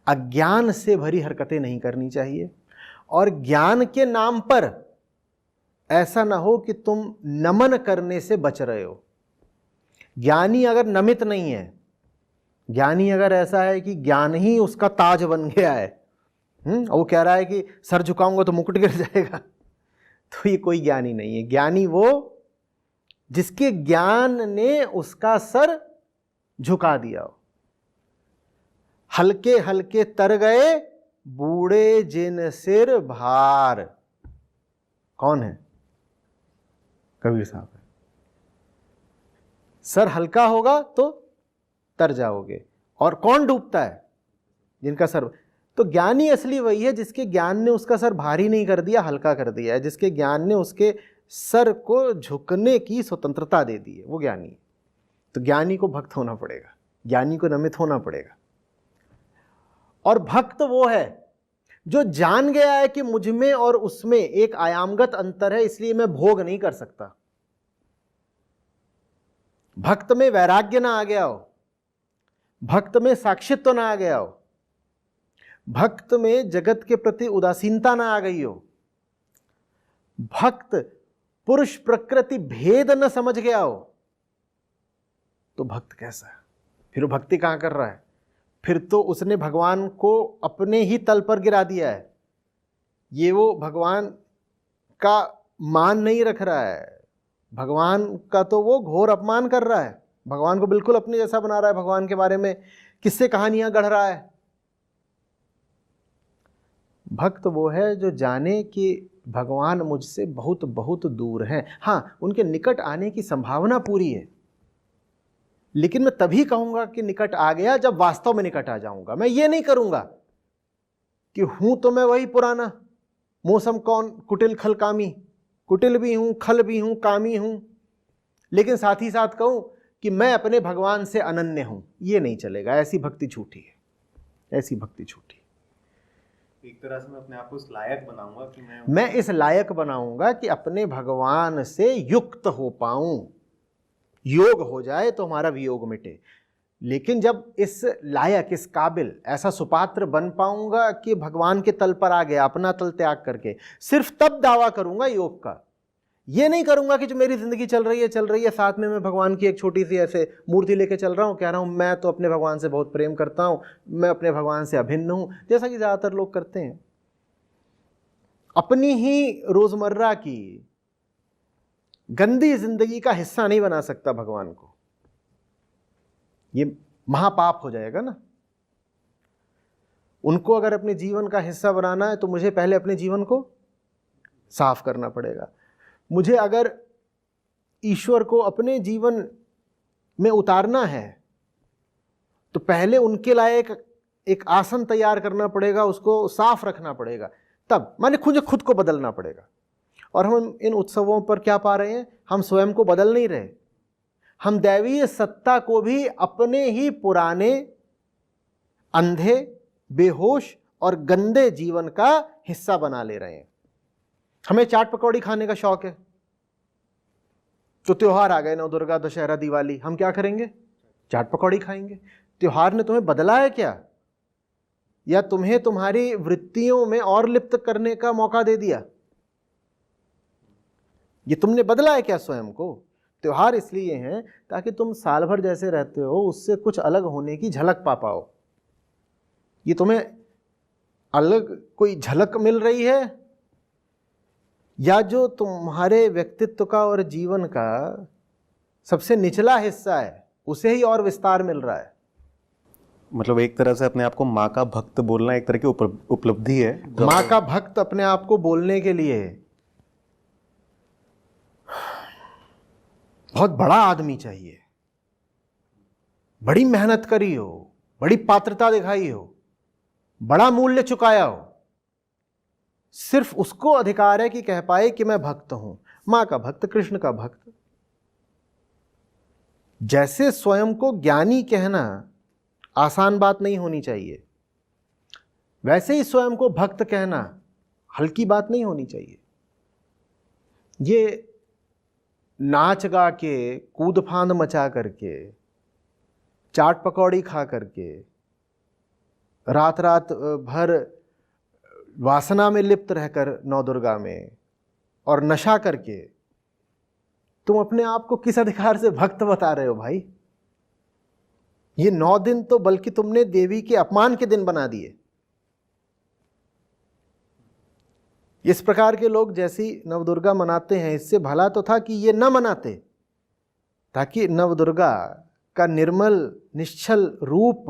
अज्ञान से भरी हरकतें नहीं करनी चाहिए। और ज्ञान के नाम पर ऐसा ना हो कि तुम नमन करने से बच रहे हो। ज्ञानी अगर नमित नहीं है, ज्ञानी अगर ऐसा है कि ज्ञान ही उसका ताज बन गया है, और वो कह रहा है कि सर झुकाऊंगा तो मुकुट गिर जाएगा, तो ये कोई ज्ञानी नहीं है। ज्ञानी वो जिसके ज्ञान ने उसका सर झुका दिया हो। हल्के हल्के तर गए बूढ़े जिन सिर भार। कौन है? कबीर साहब है। सर हल्का होगा तो तर जाओगे। और कौन डूबता है? जिनका सर। तो ज्ञानी असली वही है जिसके ज्ञान ने उसका सर भारी नहीं कर दिया, हल्का कर दिया है, जिसके ज्ञान ने उसके सर को झुकने की स्वतंत्रता दे दी है, वो ज्ञानी है। तो ज्ञानी को भक्त होना पड़ेगा, ज्ञानी को नमित होना पड़ेगा। और भक्त वो है जो जान गया है कि मुझ में और उसमें एक आयामगत अंतर है, इसलिए मैं भोग नहीं कर सकता। भक्त में वैराग्य ना आ गया हो, भक्त में साक्षित्व ना आ गया हो, भक्त में जगत के प्रति उदासीनता ना आ गई हो, भक्त पुरुष प्रकृति भेद न समझ गया हो, तो भक्त कैसा है? फिर वो भक्ति कहां कर रहा है? फिर तो उसने भगवान को अपने ही तल पर गिरा दिया है। ये वो भगवान का मान नहीं रख रहा है, भगवान का तो वो घोर अपमान कर रहा है। भगवान को बिल्कुल अपने जैसा बना रहा है, भगवान के बारे में किससे कहानियां गढ़ रहा है। भक्त वो है जो जाने कि भगवान मुझसे बहुत बहुत दूर हैं। हाँ, उनके निकट आने की संभावना पूरी है, लेकिन मैं तभी कहूंगा कि निकट आ गया जब वास्तव में निकट आ जाऊंगा। मैं ये नहीं करूंगा कि हूं तो मैं वही पुराना मौसम कौन कुटिल खल कामी, कुटिल भी हूं, खल भी हूं, कामी हूं, लेकिन साथ ही साथ कहूं कि मैं अपने भगवान से अनन्य हूं। ये नहीं चलेगा, ऐसी भक्ति झूठी है, ऐसी भक्ति झूठी। एक तरह से मैं अपने आप को इस लायक बनाऊंगा कि मैं इस लायक बनाऊंगा कि अपने भगवान से युक्त हो पाऊं, योग हो जाए तो हमारा वियोग मिटे। लेकिन जब इस लायक, इस काबिल, ऐसा सुपात्र बन पाऊंगा कि भगवान के तल पर आ गया, अपना तल त्याग करके, सिर्फ तब दावा करूंगा योग का। ये नहीं करूंगा कि जो मेरी जिंदगी चल रही है, साथ में मैं भगवान की एक छोटी सी ऐसे मूर्ति लेके चल रहा हूं, कह रहा हूं मैं तो अपने भगवान से बहुत प्रेम करता हूं, मैं अपने भगवान से अभिन्न हूं, जैसा कि ज्यादातर लोग करते हैं। अपनी ही रोजमर्रा की गंदी जिंदगी का हिस्सा नहीं बना सकता भगवान को, ये महापाप हो जाएगा ना। उनको अगर अपने जीवन का हिस्सा बनाना है तो मुझे पहले अपने जीवन को साफ करना पड़ेगा। मुझे अगर ईश्वर को अपने जीवन में उतारना है तो पहले उनके लायक एक आसन तैयार करना पड़ेगा, उसको साफ रखना पड़ेगा, तब माने खुद को बदलना पड़ेगा। और हम इन उत्सवों पर क्या पा रहे हैं? हम स्वयं को बदल नहीं रहे, हम दैवीय सत्ता को भी अपने ही पुराने अंधे, बेहोश और गंदे जीवन का हिस्सा बना ले रहे हैं। हमें चाट पकौड़ी खाने का शौक है, तो त्योहार आ गए, नवदुर्गा, दशहरा, दिवाली, हम क्या करेंगे? चाट पकौड़ी खाएंगे। त्योहार ने तुम्हें बदला है क्या? या तुम्हें तुम्हारी वृत्तियों में और लिप्त करने का मौका दे दिया? ये तुमने बदला है क्या स्वयं को? त्योहार इसलिए हैं ताकि तुम साल भर जैसे रहते हो उससे कुछ अलग होने की झलक पा पाओ। ये तुम्हें अलग कोई झलक मिल रही है, या जो तुम्हारे व्यक्तित्व का और जीवन का सबसे निचला हिस्सा है उसे ही और विस्तार मिल रहा है? मतलब एक तरह से अपने आप को माँ का भक्त बोलना एक तरह की उपलब्धि है। माँ का भक्त अपने आप को बोलने के लिए बहुत बड़ा आदमी चाहिए, बड़ी मेहनत करी हो, बड़ी पात्रता दिखाई हो, बड़ा मूल्य चुकाया हो, सिर्फ उसको अधिकार है कि कह पाए कि मैं भक्त हूं। मां का भक्त, कृष्ण का भक्त। जैसे स्वयं को ज्ञानी कहना आसान बात नहीं होनी चाहिए, वैसे ही स्वयं को भक्त कहना हल्की बात नहीं होनी चाहिए। ये नाच गा के, कूद फांद मचा करके, चाट पकौड़ी खा करके, रात रात भर वासना में लिप्त रहकर नवदुर्गा में और नशा करके तुम अपने आप को किस अधिकार से भक्त बता रहे हो भाई? ये 9 दिन तो बल्कि तुमने देवी के अपमान के दिन बना दिए। इस प्रकार के लोग जैसी नवदुर्गा मनाते हैं, इससे भला तो था कि ये न मनाते, ताकि नवदुर्गा का निर्मल निश्चल रूप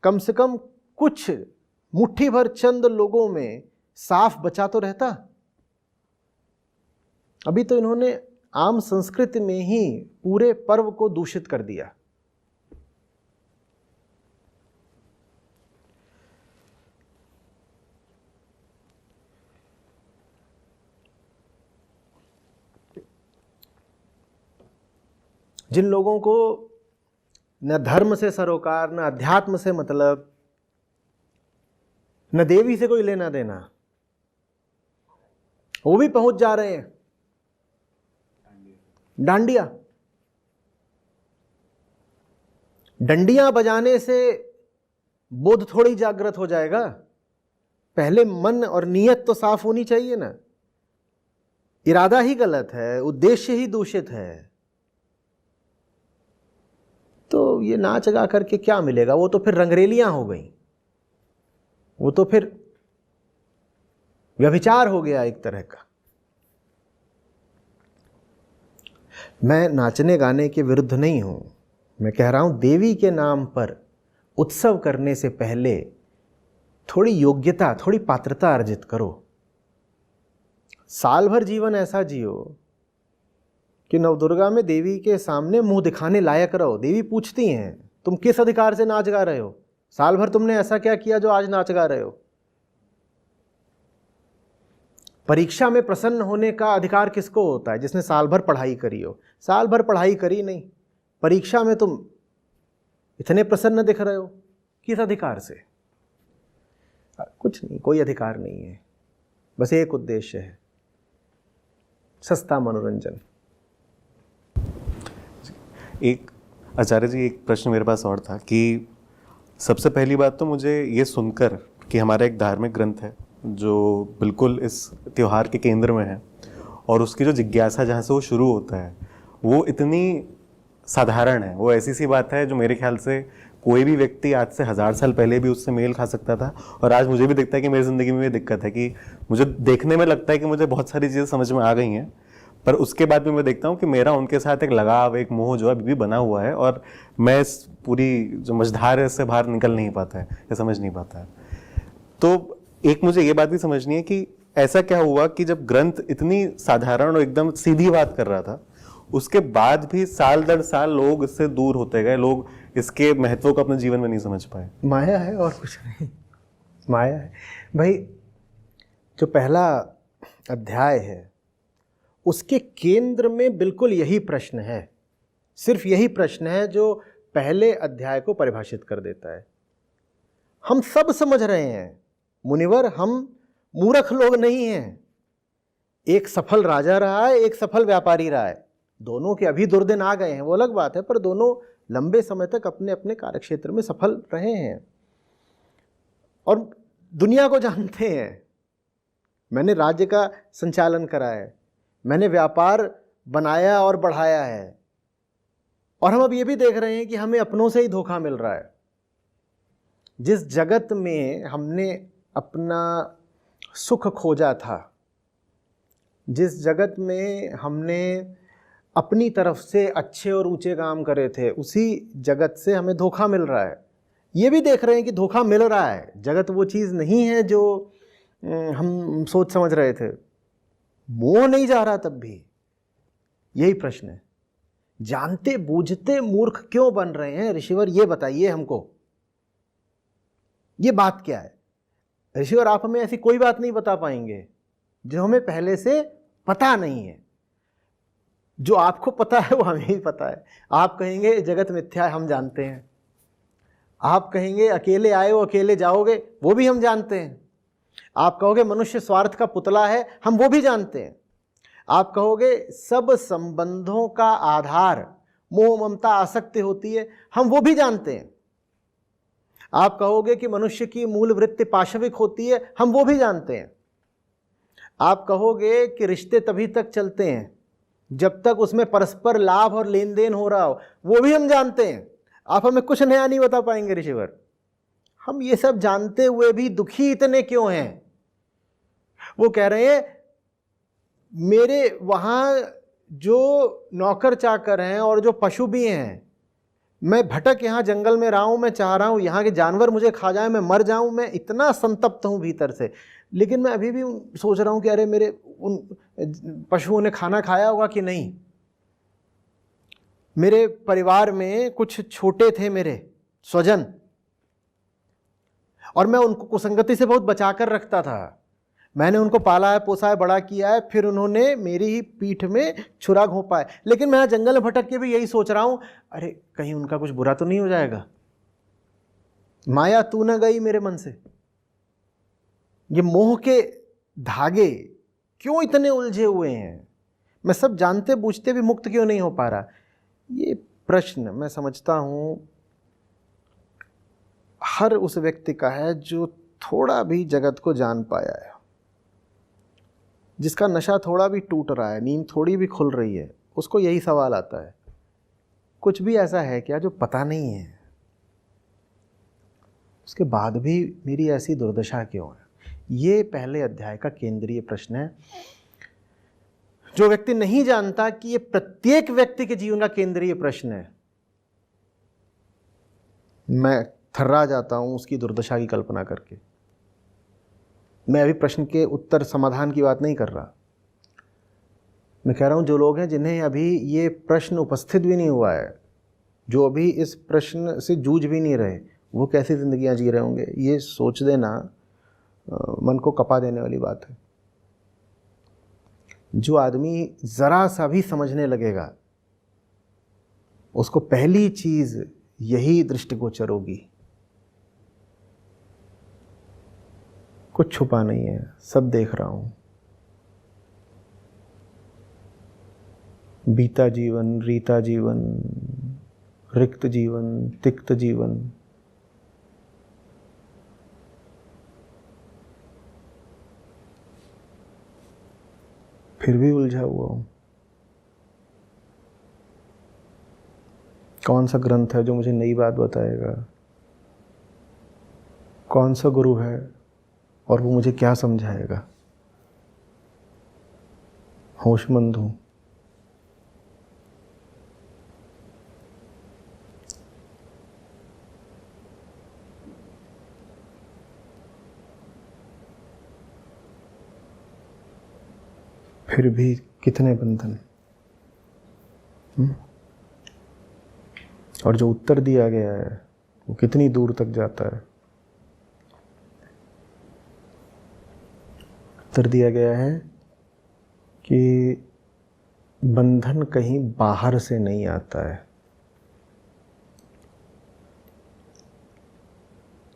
कम से कम कुछ मुट्ठी भर चंद लोगों में साफ बचा तो रहता। अभी तो इन्होंने आम संस्कृति में ही पूरे पर्व को दूषित कर दिया। जिन लोगों को न धर्म से सरोकार, न अध्यात्म से मतलब, न देवी से कोई लेना देना, वो भी पहुंच जा रहे हैं डांडिया। डंडियां बजाने से बोध थोड़ी जागृत हो जाएगा। पहले मन और नीयत तो साफ होनी चाहिए ना। इरादा ही गलत है, उद्देश्य ही दूषित है, तो ये नाच गा करके क्या मिलेगा? वो तो फिर रंगरेलियां हो गई, वो तो फिर व्यभिचार हो गया एक तरह का। मैं नाचने गाने के विरुद्ध नहीं हूं, मैं कह रहा हूं देवी के नाम पर उत्सव करने से पहले थोड़ी योग्यता, थोड़ी पात्रता अर्जित करो। साल भर जीवन ऐसा जियो कि नवदुर्गा में देवी के सामने मुंह दिखाने लायक रहो। देवी पूछती हैं, तुम किस अधिकार से नाच गा रहे हो? साल भर तुमने ऐसा क्या किया जो आज नाच गा रहे हो? परीक्षा में प्रसन्न होने का अधिकार किसको होता है? जिसने साल भर पढ़ाई करी हो। साल भर पढ़ाई करी नहीं, परीक्षा में तुम इतने प्रसन्न दिख रहे हो, किस अधिकार से? कुछ नहीं, कोई अधिकार नहीं है, बस एक उद्देश्य है, सस्ता मनोरंजन। एक आचार्य जी, एक प्रश्न मेरे पास और था कि सबसे पहली बात तो मुझे ये सुनकर कि हमारा एक धार्मिक ग्रंथ है जो बिल्कुल इस त्यौहार के केंद्र में है, और उसकी जो जिज्ञासा जहाँ से वो शुरू होता है वो इतनी साधारण है, वो ऐसी सी बात है जो मेरे ख्याल से कोई भी व्यक्ति आज से 1000 साल पहले भी उससे मेल खा सकता था। और आज मुझे भी दिखता है कि मेरी ज़िंदगी में भी दिक्कत है कि मुझे देखने में लगता है कि मुझे बहुत सारी चीज़ें समझ में आ गई हैं, पर उसके बाद भी मैं देखता हूँ कि मेरा उनके साथ एक लगाव, एक मोह जो है अभी भी बना हुआ है, और मैं इस पूरी जो मझधार है इससे बाहर निकल नहीं पाता है या समझ नहीं पाता है। तो एक मुझे ये बात भी समझनी है कि ऐसा क्या हुआ कि जब ग्रंथ इतनी साधारण और एकदम सीधी बात कर रहा था, उसके बाद भी साल दर साल लोग इससे दूर होते गए, लोग इसके महत्व को अपने जीवन में नहीं समझ पाए? माया है और कुछ नहीं, माया है भाई। जो पहला अध्याय है उसके केंद्र में बिल्कुल यही प्रश्न है, सिर्फ यही प्रश्न है जो पहले अध्याय को परिभाषित कर देता है। हम सब समझ रहे हैं मुनिवर, हम मूर्ख लोग नहीं हैं। एक सफल राजा रहा है, एक सफल व्यापारी रहा है, दोनों के अभी दुर्दिन आ गए हैं वो अलग बात है, पर दोनों लंबे समय तक अपने अपने कार्यक्षेत्र में सफल रहे हैं और दुनिया को जानते हैं। मैंने राज्य का संचालन करा है, मैंने व्यापार बनाया और बढ़ाया है, और हम अब ये भी देख रहे हैं कि हमें अपनों से ही धोखा मिल रहा है। जिस जगत में हमने अपना सुख खोजा था, जिस जगत में हमने अपनी तरफ से अच्छे और ऊंचे काम करे थे, उसी जगत से हमें धोखा मिल रहा है। ये भी देख रहे हैं कि धोखा मिल रहा है, जगत वो चीज़ नहीं है जो हम सोच समझ रहे थे। मोह नहीं जा रहा तब भी। यही प्रश्न है, जानते बूझते मूर्ख क्यों बन रहे हैं ऋषिवर, ये बताइए हमको, ये बात क्या है? ऋषिवर आप हमें ऐसी कोई बात नहीं बता पाएंगे जो हमें पहले से पता नहीं है। जो आपको पता है वो हमें भी पता है। आप कहेंगे जगत मिथ्या है, हम जानते हैं। आप कहेंगे अकेले आए हो अकेले जाओगे, वो भी हम जानते हैं। आप कहोगे मनुष्य स्वार्थ का पुतला है, हम वो भी जानते हैं। आप कहोगे सब संबंधों का आधार मोह ममता आसक्ति होती है, हम वो भी जानते हैं। आप कहोगे कि मनुष्य की मूल वृत्ति पाशविक होती है, हम वो भी जानते हैं। आप कहोगे कि रिश्ते तभी तक चलते हैं जब तक उसमें परस्पर लाभ और लेन देन हो रहा हो, वो भी हम जानते हैं। आप हमें कुछ नया नहीं बता पाएंगे ऋषिवर। हम ये सब जानते हुए भी दुखी इतने क्यों हैं? वो कह रहे हैं मेरे वहाँ जो नौकर चाकर हैं और जो पशु भी हैं, मैं भटक यहाँ जंगल में रहा हूँ, मैं चाह रहा हूँ यहाँ के जानवर मुझे खा जाए, मैं मर जाऊँ, मैं इतना संतप्त हूँ भीतर से। लेकिन मैं अभी भी सोच रहा हूँ कि अरे मेरे उन पशुओं ने खाना खाया होगा कि नहीं। मेरे परिवार में कुछ छोटे थे मेरे स्वजन, और मैं उनको कुसंगति से बहुत बचा कर रखता था। मैंने उनको पाला है, पोसा है, बड़ा किया है, फिर उन्होंने मेरी ही पीठ में छुरा घोंपा है। लेकिन मैं जंगल में भटक के भी यही सोच रहा हूं, अरे कहीं उनका कुछ बुरा तो नहीं हो जाएगा। माया तू न गई मेरे मन से। ये मोह के धागे क्यों इतने उलझे हुए हैं? मैं सब जानते बूझते भी मुक्त क्यों नहीं हो पा रहा? ये प्रश्न मैं समझता हूं हर उस व्यक्ति का है जो थोड़ा भी जगत को जान पाया है, जिसका नशा थोड़ा भी टूट रहा है, नींद थोड़ी भी खुल रही है। उसको यही सवाल आता है, कुछ भी ऐसा है क्या जो पता नहीं है? उसके बाद भी मेरी ऐसी दुर्दशा क्यों है? ये पहले अध्याय का केंद्रीय प्रश्न है। जो व्यक्ति नहीं जानता कि ये प्रत्येक व्यक्ति के जीवन का केंद्रीय प्रश्न है, मैं थर्रा जाता हूं उसकी दुर्दशा की कल्पना करके। मैं अभी प्रश्न के उत्तर समाधान की बात नहीं कर रहा। मैं कह रहा हूं जो लोग हैं जिन्हें अभी ये प्रश्न उपस्थित भी नहीं हुआ है, जो अभी इस प्रश्न से जूझ भी नहीं रहे, वो कैसी जिंदगियां जी रहे होंगे, ये सोच देना मन को कपा देने वाली बात है। जो आदमी जरा सा भी समझने लगेगा उसको पहली चीज यही दृष्टिगोचर होगी, कुछ छुपा नहीं है, सब देख रहा हूं। बीता जीवन, रीता जीवन, रिक्त जीवन, तिक्त जीवन, फिर भी उलझा हुआ हूं। कौन सा ग्रंथ है जो मुझे नई बात बताएगा? कौन सा गुरु है और वो मुझे क्या समझाएगा? होशमंद हूं, फिर भी कितने बंधन। और जो उत्तर दिया गया है वो कितनी दूर तक जाता है। उत्तर दिया गया है कि बंधन कहीं बाहर से नहीं आता है,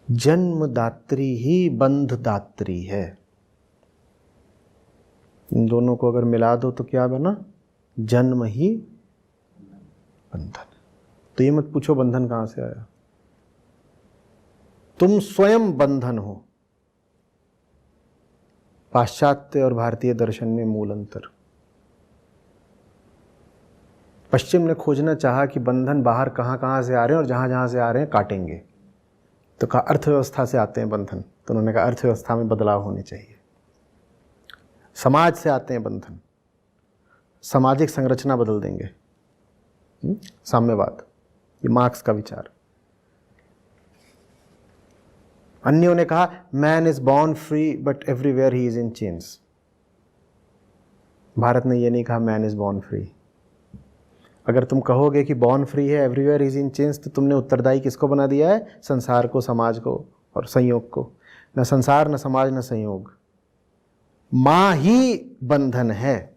जन्मदात्री ही बंधदात्री है। इन दोनों को अगर मिला दो तो क्या बना? जन्म ही बंधन। तो ये मत पूछो बंधन कहां से आया, तुम स्वयं बंधन हो। पाश्चात्य और भारतीय दर्शन में मूल अंतर। पश्चिम ने खोजना चाहा कि बंधन बाहर कहां कहां से आ रहे हैं और जहां जहां से आ रहे हैं काटेंगे। तो कहा अर्थव्यवस्था से आते हैं बंधन, तो उन्होंने कहा अर्थव्यवस्था में बदलाव होने चाहिए। समाज से आते हैं बंधन, सामाजिक संरचना बदल देंगे। साम्यवाद, ये मार्क्स का विचार। अन्यों ने कहा man is born free but everywhere he is in chains. Bharat ने ये नहीं कहा मैन इज बॉर्न फ्री। अगर तुम कहोगे कि बॉर्न फ्री है, एवरीवेयर इज इन चेन्स, तो तुमने उत्तरदायी किसको बना दिया है? संसार को, समाज को और संयोग को। न संसार, न समाज, न संयोग। माँ ही बंधन है,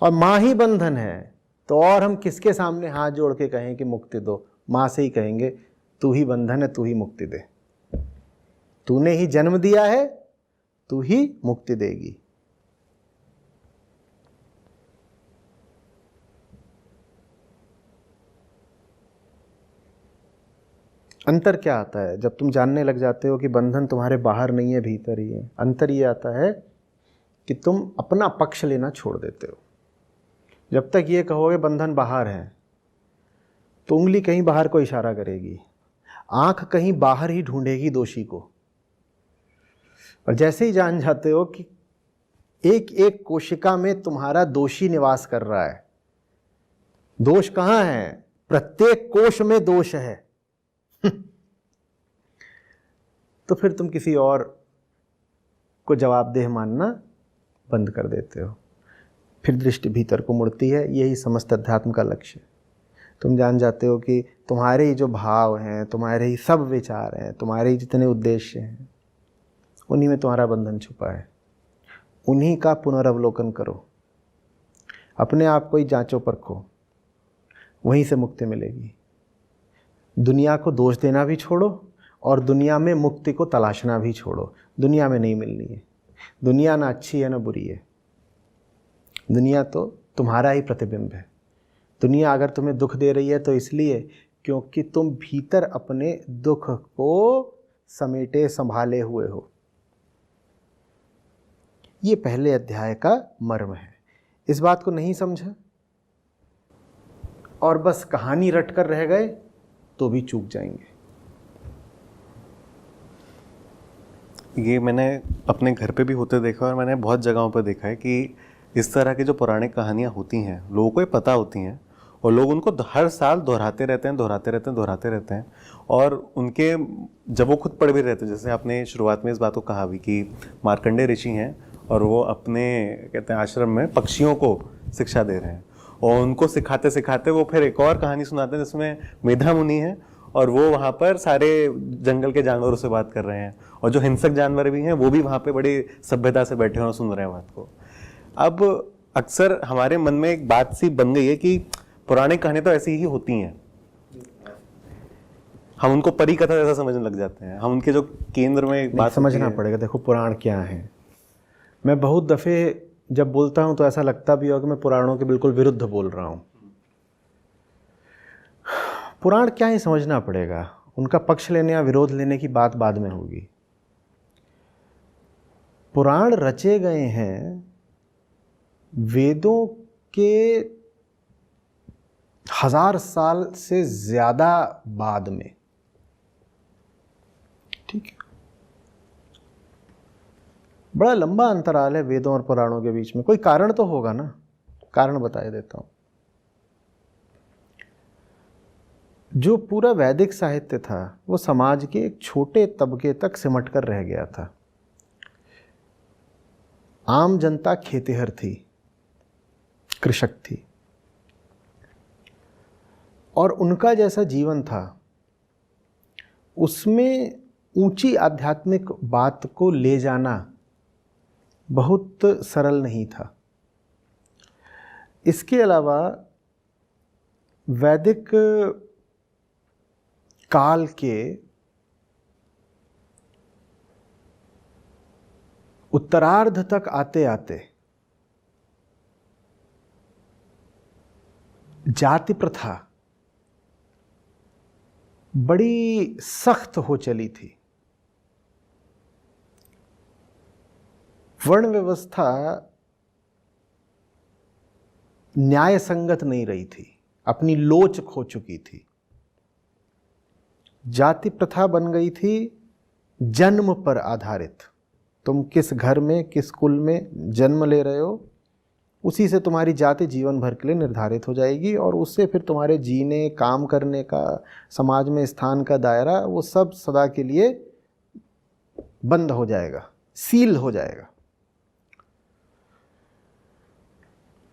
और माँ ही बंधन है तो और हम किसके सामने हाथ जोड़ के कहें कि मुक्ति दो? माँ से ही कहेंगे तू ही बंधन है, तू ही मुक्ति दे। तूने ही जन्म दिया है, तू ही मुक्ति देगी। अंतर क्या आता है जब तुम जानने लग जाते हो कि बंधन तुम्हारे बाहर नहीं है, भीतर ही है? अंतर ये आता है कि तुम अपना पक्ष लेना छोड़ देते हो। जब तक ये कहोगे बंधन बाहर है, तो उंगली कहीं बाहर को इशारा करेगी, आंख कहीं बाहर ही ढूंढेगी दोषी को। और जैसे ही जान जाते हो कि एक एक कोशिका में तुम्हारा दोषी निवास कर रहा है, दोष कहाँ है? प्रत्येक कोश में दोष है। तो फिर तुम किसी और को जवाबदेह मानना बंद कर देते हो। फिर दृष्टि भीतर को मुड़ती है। यही समस्त अध्यात्म का लक्ष्य है। तुम जान जाते हो कि तुम्हारे ही जो भाव हैं, तुम्हारे ही सब विचार हैं, तुम्हारे ही जितने उद्देश्य हैं, उन्हीं में तुम्हारा बंधन छुपा है। उन्हीं का पुनर्वलोकन करो, अपने आप को ही जांचो परखो, वहीं से मुक्ति मिलेगी। दुनिया को दोष देना भी छोड़ो और दुनिया में मुक्ति को तलाशना भी छोड़ो। दुनिया में नहीं मिलनी है। दुनिया ना अच्छी है ना बुरी है। दुनिया तो तुम्हारा ही प्रतिबिंब है। दुनिया अगर तुम्हें दुख दे रही है तो इसलिए क्योंकि तुम भीतर अपने दुख को समेटे संभाले हुए हो। ये पहले अध्याय का मर्म है। इस बात को नहीं समझा और बस कहानी रट कर रह गए तो भी चूक जाएंगे। ये मैंने अपने घर पे भी होते देखा और मैंने बहुत जगहों पर देखा है कि इस तरह की जो पौराणिक कहानियाँ होती हैं, लोगों को ये पता होती हैं और लोग उनको हर साल दोहराते रहते हैं और उनके जब वो खुद पढ़ भी रहते हैं, जैसे आपने शुरुआत में इस बात को कहा भी कि मार्कंडेय ऋषि हैं और वो अपने कहते हैं आश्रम में पक्षियों को शिक्षा दे रहे हैं और उनको सिखाते सिखाते वो फिर एक और कहानी सुनाते हैं जिसमें मेधा मुनि है और वो वहाँ पर सारे जंगल के जानवरों से बात कर रहे हैं और जो हिंसक जानवर भी हैं वो भी वहाँ पे बड़ी सभ्यता से बैठे हैं और सुन रहे हैं बात को। अब अक्सर हमारे मन में एक बात सी बन गई है कि पौराणिक कहानी तो ऐसी ही होती हैं, हम उनको परी कथा जैसा समझने लग जाते हैं। हम उनके जो केंद्र में एक बात समझना पड़ेगा। देखो पुराण क्या है। मैं बहुत दफ़े जब बोलता हूँ तो ऐसा लगता भी हो कि मैं पुराणों के बिल्कुल विरुद्ध बोल रहा हूँ। पुराण क्या ही समझना पड़ेगा, उनका पक्ष लेने या विरोध लेने की बात बाद में होगी। पुराण रचे गए हैं वेदों के 1000 साल से ज़्यादा बाद में। ठीक है, बड़ा लंबा अंतराल है वेदों और पुराणों के बीच में। कोई कारण तो होगा ना, कारण बता देता हूं। जो पूरा वैदिक साहित्य था वो समाज के एक छोटे तबके तक सिमट कर रह गया था। आम जनता खेतिहर थी, कृषक थी और उनका जैसा जीवन था उसमें ऊंची आध्यात्मिक बात को ले जाना बहुत सरल नहीं था। इसके अलावा वैदिक काल के उत्तरार्ध तक आते आते जाति प्रथा बड़ी सख्त हो चली थी। वर्ण व्यवस्था न्याय संगत नहीं रही थी, अपनी लोच खो चुकी थी। जाति प्रथा बन गई थी जन्म पर आधारित। तुम किस घर में, किस कुल में जन्म ले रहे हो, उसी से तुम्हारी जाति जीवन भर के लिए निर्धारित हो जाएगी और उससे फिर तुम्हारे जीने, काम करने का, समाज में स्थान का दायरा, वो सब सदा के लिए बंद हो जाएगा, सील हो जाएगा।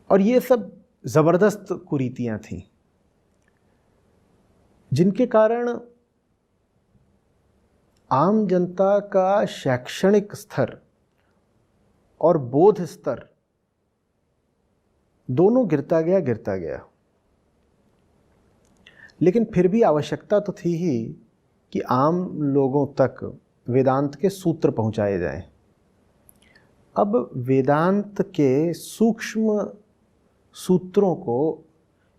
और ये सब जबरदस्त कुरीतियां थीं जिनके कारण आम जनता का शैक्षणिक स्तर और बोध स्तर दोनों गिरता गया। लेकिन फिर भी आवश्यकता तो थी ही कि आम लोगों तक वेदांत के सूत्र पहुंचाए जाएं। अब वेदांत के सूक्ष्म सूत्रों को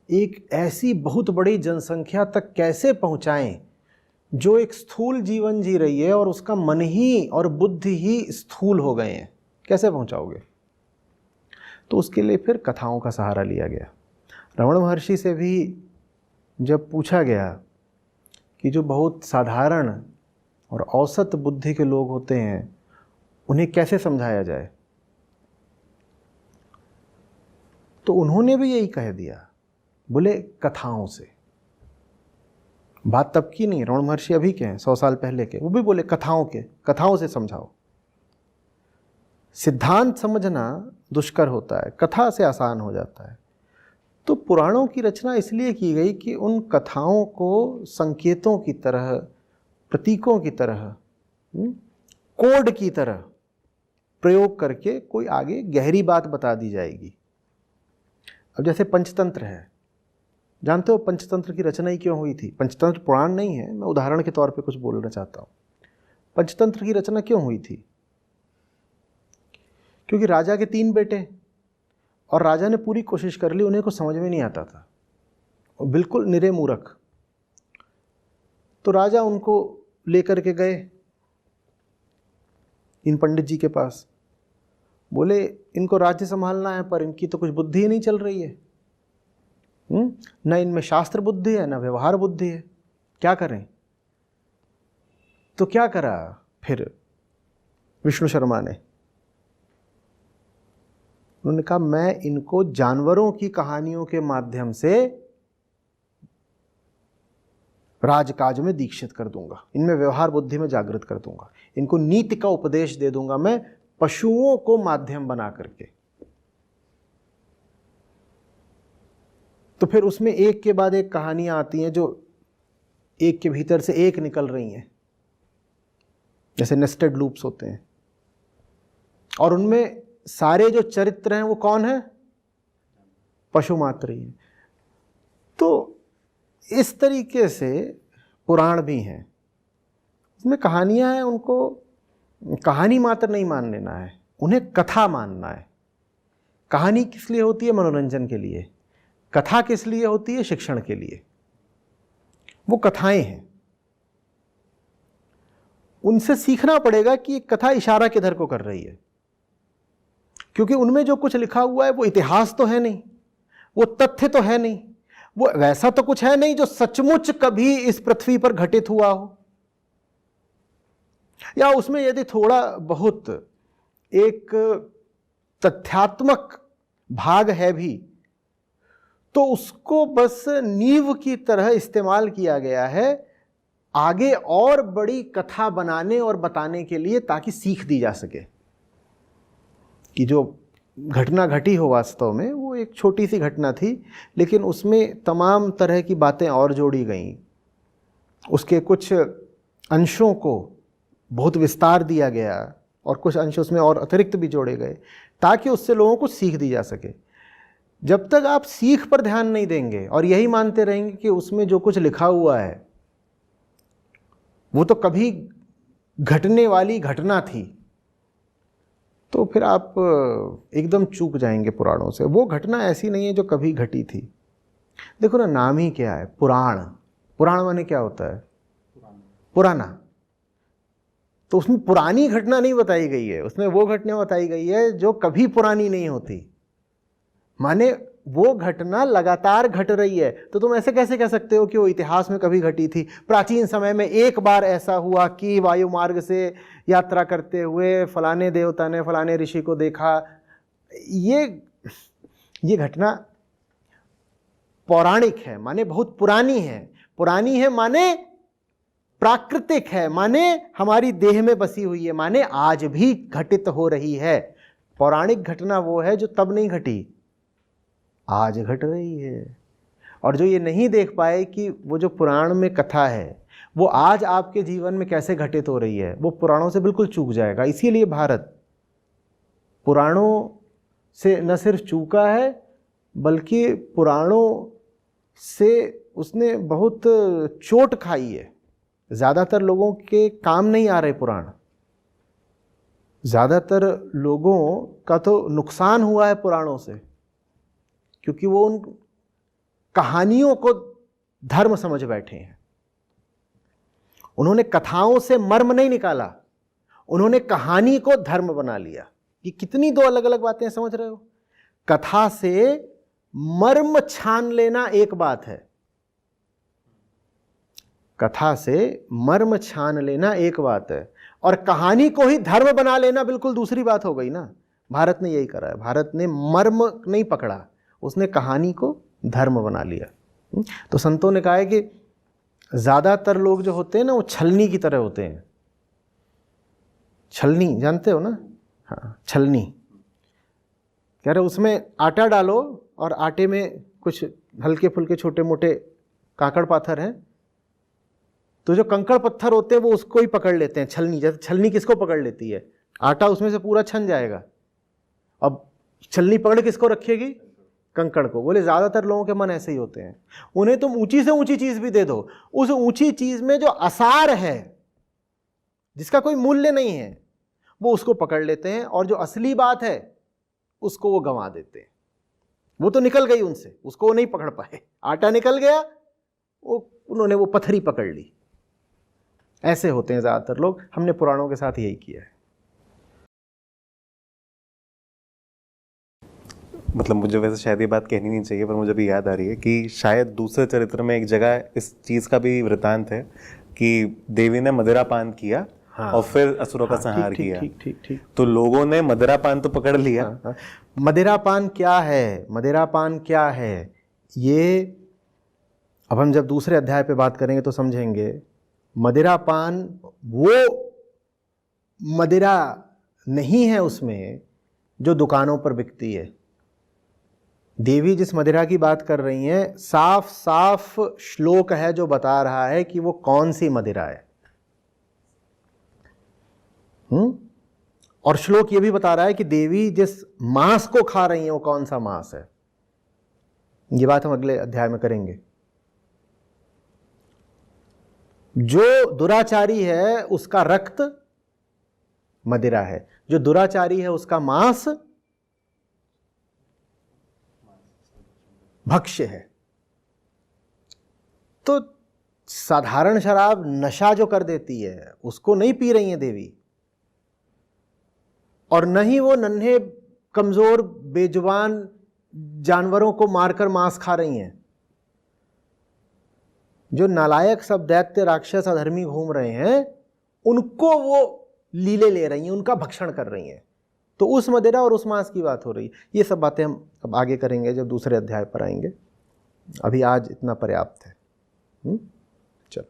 एक ऐसी बहुत बड़ी जनसंख्या तक कैसे पहुंचाएं जो एक स्थूल जीवन जी रही है और उसका मन ही और बुद्धि ही स्थूल हो गए हैं, कैसे पहुंचाओगे? तो उसके लिए फिर कथाओं का सहारा लिया गया। रमण महर्षि से भी जब पूछा गया कि जो बहुत साधारण और औसत बुद्धि के लोग होते हैं उन्हें कैसे समझाया जाए, तो उन्होंने भी यही कह दिया, बोले कथाओं से। बात तब की नहीं, रमण महर्षि अभी के हैं, 100 साल पहले के, वो भी बोले कथाओं से समझाओ। सिद्धांत समझना दुष्कर होता है, कथा से आसान हो जाता है। तो पुराणों की रचना इसलिए की गई कि उन कथाओं को संकेतों की तरह, प्रतीकों की तरह, कोड की तरह प्रयोग करके कोई आगे गहरी बात बता दी जाएगी। अब जैसे पंचतंत्र है, जानते हो पंचतंत्र की रचना ही क्यों हुई थी? पंचतंत्र पुराण नहीं है, मैं उदाहरण के तौर पे कुछ बोलना चाहता हूँ। पंचतंत्र की रचना क्यों हुई थी? क्योंकि राजा के 3 बेटे और राजा ने पूरी कोशिश कर ली, उन्हें कुछ समझ में नहीं आता था, और बिल्कुल निरे मूर्ख। तो राजा उनको लेकर के गए इन पंडित जी के पास, बोले इनको राज्य संभालना है पर इनकी तो कुछ बुद्धि ही नहीं चल रही है, न इनमें शास्त्र बुद्धि है न व्यवहार बुद्धि है, क्या करें? तो क्या करा फिर विष्णु शर्मा ने? उन्होंने कहा मैं इनको जानवरों की कहानियों के माध्यम से राजकाज में दीक्षित कर दूंगा, इनमें व्यवहार बुद्धि में जागृत कर दूंगा, इनको नीति का उपदेश दे दूंगा मैं पशुओं को माध्यम बना करके। तो फिर उसमें एक के बाद एक कहानियां आती हैं जो एक के भीतर से एक निकल रही हैं, जैसे नेस्टेड लूप्स होते हैं, और उनमें सारे जो चरित्र हैं वो कौन है? पशु मात्र ही है। तो इस तरीके से पुराण भी हैं, उसमें कहानियां हैं, उनको कहानी मात्र नहीं मान लेना है, उन्हें कथा मानना है। कहानी किस लिए होती है? मनोरंजन के लिए। कथा किस लिए होती है? शिक्षण के लिए। वो कथाएं हैं, उनसे सीखना पड़ेगा कि ये कथा इशारा किधर को कर रही है, क्योंकि उनमें जो कुछ लिखा हुआ है वो इतिहास तो है नहीं, वो तथ्य तो है नहीं, वो वैसा तो कुछ है नहीं जो सचमुच कभी इस पृथ्वी पर घटित हुआ हो, या उसमें यदि थोड़ा बहुत एक तथ्यात्मक भाग है भी तो उसको बस नींव की तरह इस्तेमाल किया गया है आगे और बड़ी कथा बनाने और बताने के लिए, ताकि सीख दी जा सके कि जो घटना घटी हो वास्तव में, वो एक छोटी सी घटना थी, लेकिन उसमें तमाम तरह की बातें और जोड़ी गईं। उसके कुछ अंशों को बहुत विस्तार दिया गया और कुछ अंश उसमें और अतिरिक्त भी जोड़े गए, ताकि उससे लोगों को सीख दी जा सके। जब तक आप सीख पर ध्यान नहीं देंगे और यही मानते रहेंगे कि उसमें जो कुछ लिखा हुआ है वो तो कभी घटने वाली घटना थी, तो फिर आप एकदम चूक जाएंगे पुराणों से। वो घटना ऐसी नहीं है जो कभी घटी थी। देखो ना, नाम ही क्या है, पुराण। पुराण माने क्या होता है? पुराना। तो उसमें पुरानी घटना नहीं बताई गई है, उसमें वो घटना बताई गई है जो कभी पुरानी नहीं होती। माने वो घटना लगातार घट रही है। तो तुम ऐसे कैसे कह सकते हो कि वो इतिहास में कभी घटी थी? प्राचीन समय में एक बार ऐसा हुआ कि वायु मार्ग से यात्रा करते हुए फलाने देवता ने फलाने ऋषि को देखा। ये घटना पौराणिक है, माने बहुत पुरानी है। पुरानी है माने प्राकृतिक है, माने हमारी देह में बसी हुई है, माने आज भी घटित हो रही है। पौराणिक घटना वो है जो तब नहीं घटी, आज घट रही है। और जो ये नहीं देख पाए कि वो जो पुराण में कथा है वो आज आपके जीवन में कैसे घटित हो रही है, वो पुराणों से बिल्कुल चूक जाएगा। इसीलिए भारत पुराणों से न सिर्फ चूका है, बल्कि पुराणों से उसने बहुत चोट खाई है। ज़्यादातर लोगों के काम नहीं आ रहे पुराण, ज़्यादातर लोगों का तो नुकसान हुआ है पुराणों से, क्योंकि वो उन कहानियों को धर्म समझ बैठे हैं। उन्होंने कथाओं से मर्म नहीं निकाला, उन्होंने कहानी को धर्म बना लिया। ये कितनी दो अलग अलग बातें, समझ रहे हो? कथा से मर्म छान लेना एक बात है, कथा से मर्म छान लेना एक बात है, और कहानी को ही धर्म बना लेना बिल्कुल दूसरी बात हो गई ना। भारत ने यही करा है, भारत ने मर्म नहीं पकड़ा, उसने कहानी को धर्म बना लिया। तो संतों ने कहा है कि ज़्यादातर लोग जो होते हैं ना वो छलनी की तरह होते हैं। छलनी जानते हो ना? हाँ, छलनी। कह रहे उसमें आटा डालो और आटे में कुछ हल्के फुल्के छोटे मोटे काकड़ पाथर हैं, तो जो कंकड़ पत्थर होते हैं वो उसको ही पकड़ लेते हैं। छलनी, जैसे छलनी किसको पकड़ लेती है? आटा उसमें से पूरा छन जाएगा। अब छलनी पकड़ किसको रखेगी? कंकड़ को। बोले ज़्यादातर लोगों के मन ऐसे ही होते हैं। उन्हें तुम ऊंची से ऊंची चीज़ भी दे दो, उस ऊंची चीज़ में जो असार है, जिसका कोई मूल्य नहीं है, वो उसको पकड़ लेते हैं, और जो असली बात है उसको वो गंवा देते हैं। वो तो निकल गई उनसे, उसको वो नहीं पकड़ पाए। आटा निकल गया, उन्होंने वो पत्थरी पकड़ ली। ऐसे होते हैं ज़्यादातर लोग। हमने पुराणों के साथ यही किया है। मतलब मुझे वैसे शायद ये बात कहनी नहीं चाहिए, पर मुझे भी याद आ रही है कि शायद दूसरे चरित्र में एक जगह इस चीज़ का भी वृतांत है कि देवी ने मदिरा पान किया। हाँ, और फिर असुरों का संहार किया। ठीक। तो लोगों ने मदिरा पान तो पकड़ लिया। हाँ। मदिरा पान क्या है? मदिरा पान क्या है ये अब हम जब दूसरे अध्याय पे बात करेंगे तो समझेंगे। मदिरा पान वो मदिरा नहीं है उसमें जो दुकानों पर बिकती है। देवी जिस मदिरा की बात कर रही हैं, साफ साफ श्लोक है जो बता रहा है कि वो कौन सी मदिरा है। और श्लोक ये भी बता रहा है कि देवी जिस मांस को खा रही है वो कौन सा मांस है। ये बात हम अगले अध्याय में करेंगे। जो दुराचारी है उसका रक्त मदिरा है, जो दुराचारी है उसका मांस भक्ष्य है। तो साधारण शराब नशा जो कर देती है उसको नहीं पी रही है देवी, और न ही वो नन्हे कमजोर बेजुबान जानवरों को मारकर मांस खा रही हैं। जो नालायक सब दैत्य राक्षस अधर्मी घूम रहे हैं उनको वो लीले ले रही हैं, उनका भक्षण कर रही हैं। तो उस मदिरा और उस मांस की बात हो रही है। ये सब बातें हम अब आगे करेंगे जब दूसरे अध्याय पर आएंगे। अभी आज इतना पर्याप्त है। चलो।